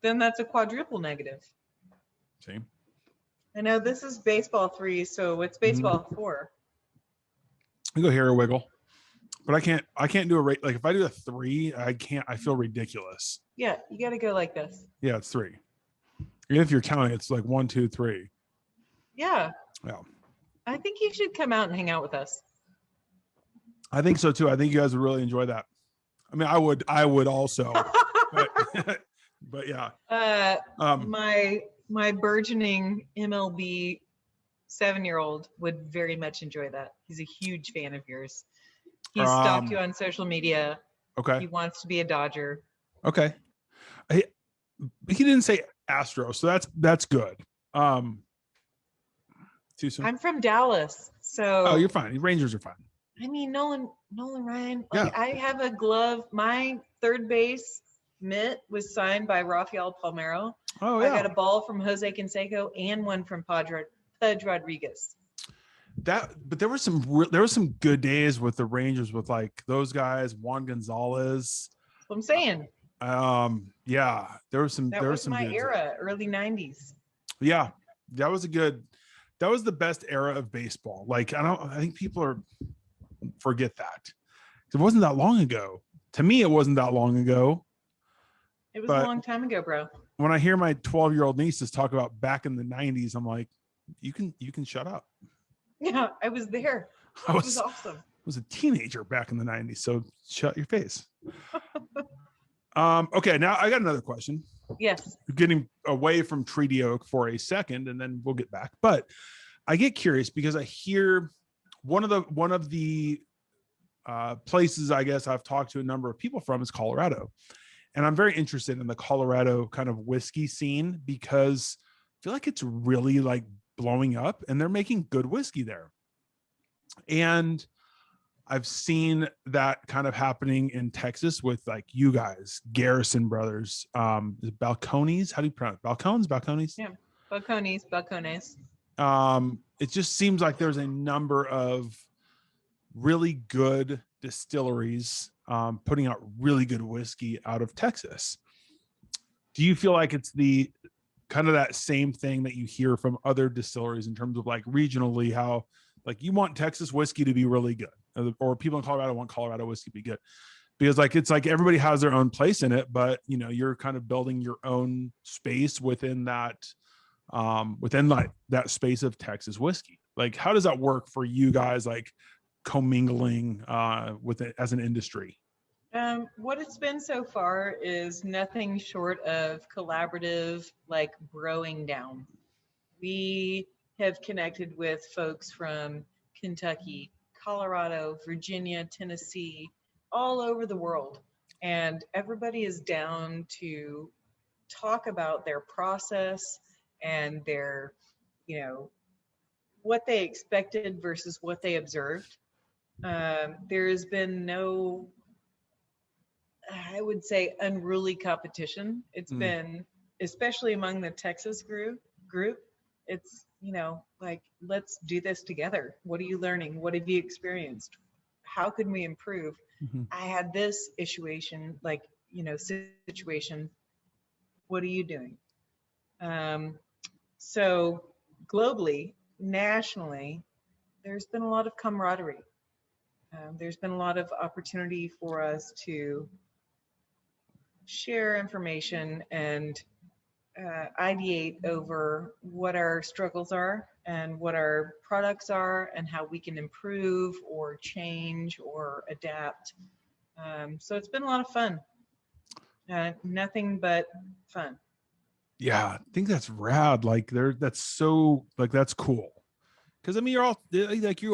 then that's a quadruple negative. See. I know this is baseball 3, so it's baseball 4. I go here a wiggle, but I can't do a rate. Like if I do a 3, I can't. I feel ridiculous. Yeah, you got to go like this. Yeah, it's 3. If you're counting, it's like 1, 2, 3. Yeah. Yeah. I think you should come out and hang out with us. I think so too. I think you guys would really enjoy that. I mean, I would also, but, but yeah. My burgeoning MLB 7-year-old would very much enjoy that. He's a huge fan of yours. He's stalked you on social media. Okay. He wants to be a Dodger. Okay. He didn't say Astro, so that's good. Too soon. I'm from Dallas, so oh, you're fine. The Rangers are fine. I mean, Nolan Ryan. Like, Yeah. I have a glove. My third base mitt was signed by Rafael Palmeiro. Oh I yeah. got a ball from Jose Canseco and one from Pudge Rodriguez. But there were some good days with the Rangers with like those guys, Juan Gonzalez. That's what I'm saying. Yeah, there was some. That there was some my dudes era, early 90s. Yeah, that was the best era of baseball. Like I think people forget that. It wasn't that long ago. To me, it wasn't that long ago. It was a long time ago, bro. When I hear my 12-year-old nieces talk about back in the 90s, I'm like, you can shut up. Yeah, I was there. It was awesome. I was a teenager back in the 90s, so shut your face. Okay, now I got another question. Yes. Getting away from Treaty Oak for a second, and then we'll get back. But I get curious because I hear one of the places I guess I've talked to a number of people from is Colorado, and I'm very interested in the Colorado kind of whiskey scene because I feel like it's really like blowing up, and they're making good whiskey there. And I've seen that kind of happening in Texas with like you guys, Garrison Brothers, Balcones. How do you pronounce it? Balcones? Yeah, Balcones. It just seems like there's a number of really good distilleries putting out really good whiskey out of Texas. Do you feel like it's the kind of that same thing that you hear from other distilleries in terms of like regionally, how like you want Texas whiskey to be really good, or people in Colorado want Colorado whiskey to be good? Because like it's like everybody has their own place in it, but you're kind of building your own space within that like that space of Texas whiskey. Like how does that work for you guys, like commingling with it as an industry? What it's been so far is nothing short of collaborative, like growing down. We have connected with folks from Kentucky, Colorado, Virginia, Tennessee, all over the world. And everybody is down to talk about their process and their, what they expected versus what they observed. There has been no, I would say, unruly competition. It's been, especially among the Texas group, it's, like, let's do this together. What are you learning? What have you experienced? How can we improve? I had this situation, situation. What are you doing? So globally, nationally, there's been a lot of camaraderie. There's been a lot of opportunity for us to share information and ideate over what our struggles are and what our products are and how we can improve or change or adapt. So it's been a lot of fun. Nothing but fun. Yeah, I think that's rad. Like that's so like that's cool. Because I mean, you're all like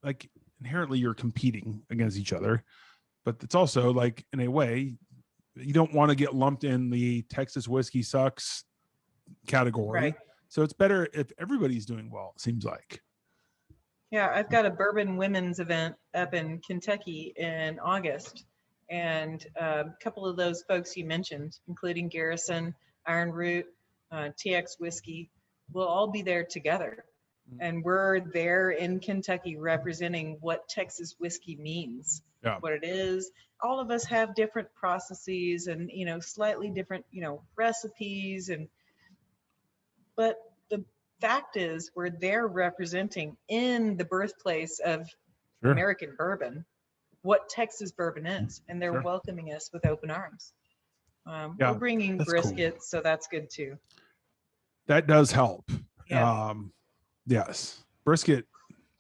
like inherently you're competing against each other, but it's also like in a way you don't want to get lumped in the Texas whiskey sucks category. Right. So it's better if everybody's doing well, it seems like. Yeah, I've got a bourbon women's event up in Kentucky in August. And a couple of those folks you mentioned, including Garrison, Iron Root, TX Whiskey, will all be there together. And we're there in Kentucky representing what Texas whiskey means, Yeah. what it is. All of us have different processes and, slightly different, recipes. But the fact is, we're there representing in the birthplace of Sure. American bourbon what Texas bourbon is, and they're Sure. welcoming us with open arms. Yeah, we're bringing that's brisket, cool. so that's good too. That does help. Yeah. Yes, brisket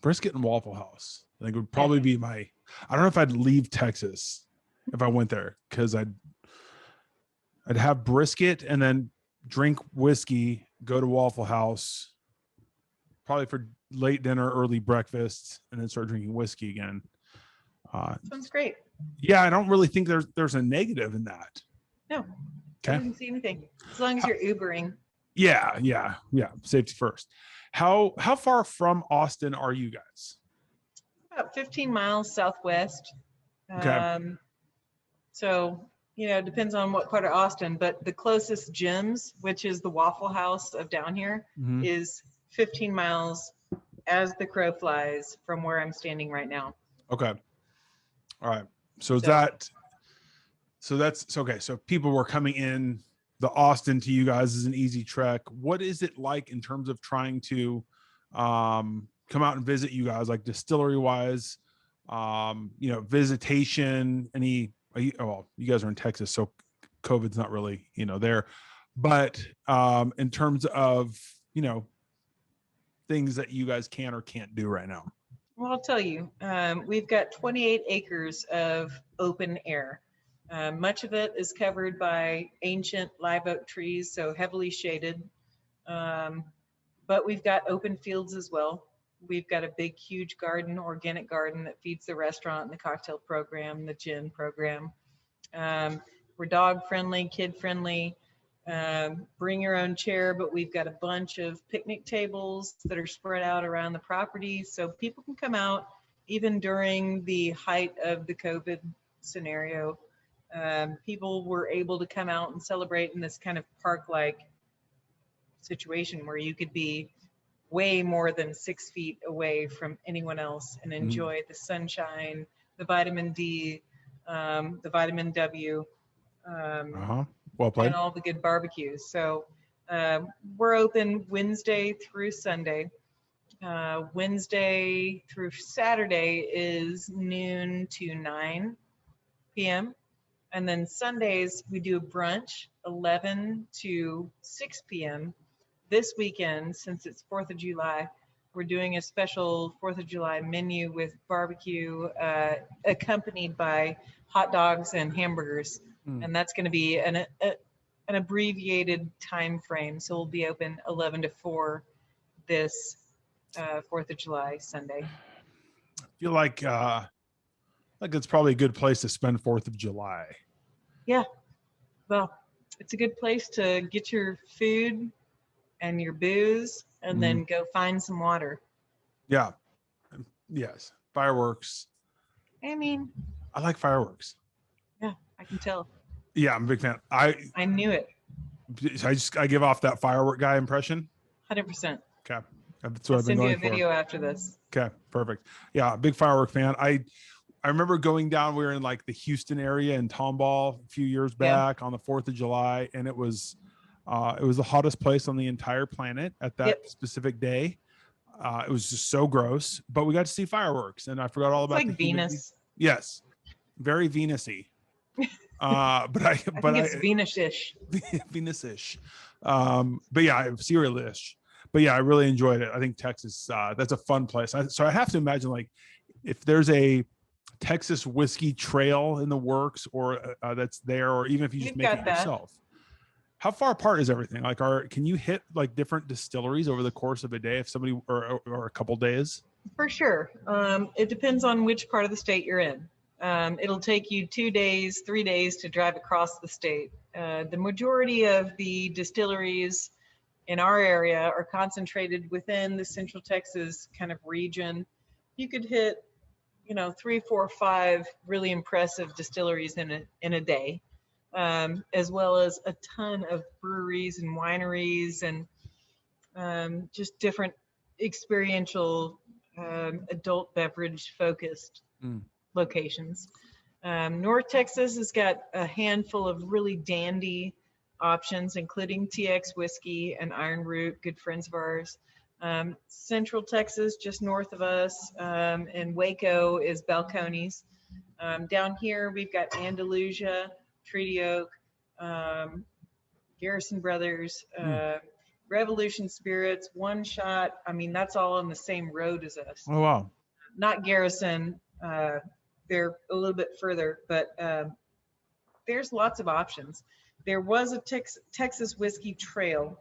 and Waffle House. I think would probably Okay. be my. I don't know if I'd leave Texas if I went there, because I'd have brisket and then drink whiskey, go to Waffle House, probably for late dinner, early breakfast, and then start drinking whiskey again. Sounds great. Yeah, I don't really think there's a negative in that. No, I Okay. didn't see anything. As long as you're Ubering. Yeah. Safety first. How far from Austin are you guys? About 15 miles southwest. Okay. So, it depends on what part of Austin, but the closest gyms, which is the Waffle House of down here, Mhm. is 15 miles as the crow flies from where I'm standing right now. Okay. All right. So that's okay. So if people were coming in the Austin to you guys is an easy trek. What is it like in terms of trying to come out and visit you guys, like distillery wise, visitation, well, you guys are in Texas, so COVID's not really, there, but in terms of, things that you guys can or can't do right now. Well, I'll tell you, we've got 28 acres of open air. Much of it is covered by ancient live oak trees, so heavily shaded. But we've got open fields as well. We've got a big, huge garden, organic garden that feeds the restaurant and the cocktail program, the gin program. We're dog friendly, kid friendly. Bring your own chair, but we've got a bunch of picnic tables that are spread out around the property, so people can come out even during the height of the COVID scenario. People were able to come out and celebrate in this kind of park-like situation where you could be way more than 6 feet away from anyone else and enjoy the sunshine, the vitamin D, the vitamin W. Well played. And all the good barbecues. So we're open Wednesday through Sunday. Wednesday through Saturday is noon to 9 p.m. And then Sundays, we do a brunch, 11 to 6 p.m. This weekend, since it's 4th of July, we're doing a special 4th of July menu with barbecue accompanied by hot dogs and hamburgers. And that's going to be an abbreviated time frame. So we'll be open 11 to 4 this 4th of July Sunday. I feel like it's probably a good place to spend 4th of July. Yeah. Well, it's a good place to get your food and your booze and then go find some water. Yeah. Yes. Fireworks. I mean, I like fireworks. Yeah, I can tell. Yeah, I'm a big fan. I knew it. I give off that firework guy impression. 100%. Okay. That's I'll what I've been send you going a video after this. Okay, perfect. Yeah, big firework fan. I remember going down, we were in like the Houston area in Tomball a few years back on the 4th of July, and it was the hottest place on the entire planet at that specific day. It was just so gross, but we got to see fireworks, and I forgot all about like the Venus. Yes, very Venus-y. But I think it's Venus-ish. Venus-ish. But yeah, serial-ish. but yeah, I really enjoyed it. I think Texas, that's a fun place. So I have to imagine, like, if there's a Texas whiskey trail in the works, or that's there, or even if you just We've make got it that. yourself, how far apart is everything? Like, can you hit like different distilleries over the course of a day, if somebody, or a couple days? For sure. It depends on which part of the state you're in. It'll take you 2 days, 3 days to drive across the state. The majority of the distilleries in our area are concentrated within the Central Texas kind of region. You could hit, 3, 4, 5 really impressive distilleries in a day, as well as a ton of breweries and wineries and just different experiential adult beverage focused locations. North Texas has got a handful of really dandy options, including TX Whiskey and Iron Root, good friends of ours. Central Texas, just north of us, in Waco, is Balcones. Down here, we've got Andalusia, Treaty Oak, Garrison Brothers, Revolution Spirits, One Shot. I mean, that's all on the same road as us. Oh, wow. Not Garrison. They're a little bit further, but there's lots of options. There was a Texas whiskey trail.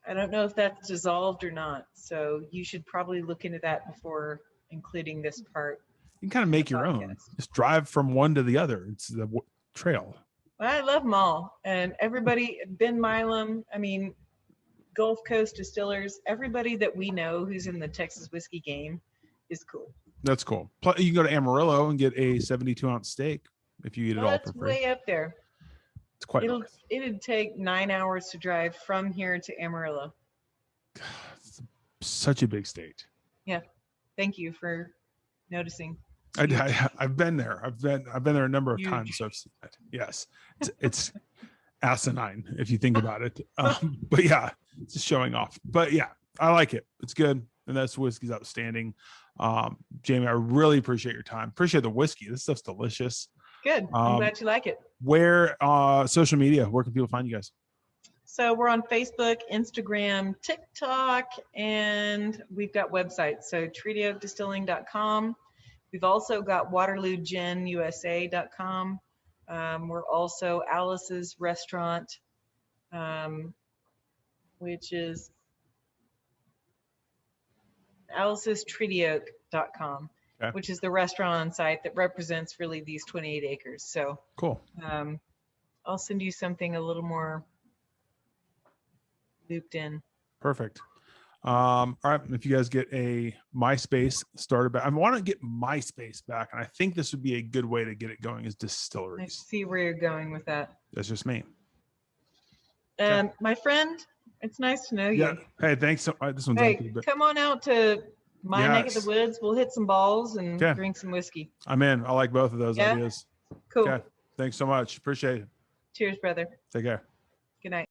I don't know if that's dissolved or not, so you should probably look into that before including this part. You can kind of make your own. Just drive from one to the other. It's the trail. Well, I love them all, and everybody, Ben Milam, I mean, Gulf Coast distillers, everybody that we know who's in the Texas whiskey game is cool. That's cool. Plus, you can go to Amarillo and get a 72-ounce steak if you eat it all for free. Way up there. It's quite north. It'd take 9 hours to drive from here to Amarillo. It's such a big state. Yeah. Thank you for noticing. I've been there. I've been there a number of times. So I've seen it. Yes, it's asinine if you think about it. But yeah, it's just showing off. But yeah, I like it. It's good, and this whiskey's outstanding. Jamie, I really appreciate your time. Appreciate the whiskey. This stuff's delicious. Good. I'm glad you like it. Where social media? Where can people find you guys? So we're on Facebook, Instagram, TikTok, and we've got websites. So treatyoakdistilling.com. We've also got WaterlooGinUSA.com. We're also Alice's Restaurant, which is AlicesTreatyOak.com, okay, which is the restaurant site that represents really these 28 acres. So cool. I'll send you something a little more looped in. Perfect. All right. If you guys get a MySpace started back, I want to get MySpace back, and I think this would be a good way to get it going, is distilleries. I see where you're going with that. That's just me. Okay. My friend, it's nice to know you. Yeah. Hey, thanks. This one's empty, but come on out to my neck of the woods. We'll hit some balls and drink some whiskey. I'm in. I like both of those ideas. Cool. Okay. Thanks so much. Appreciate it. Cheers, brother. Take care. Good night.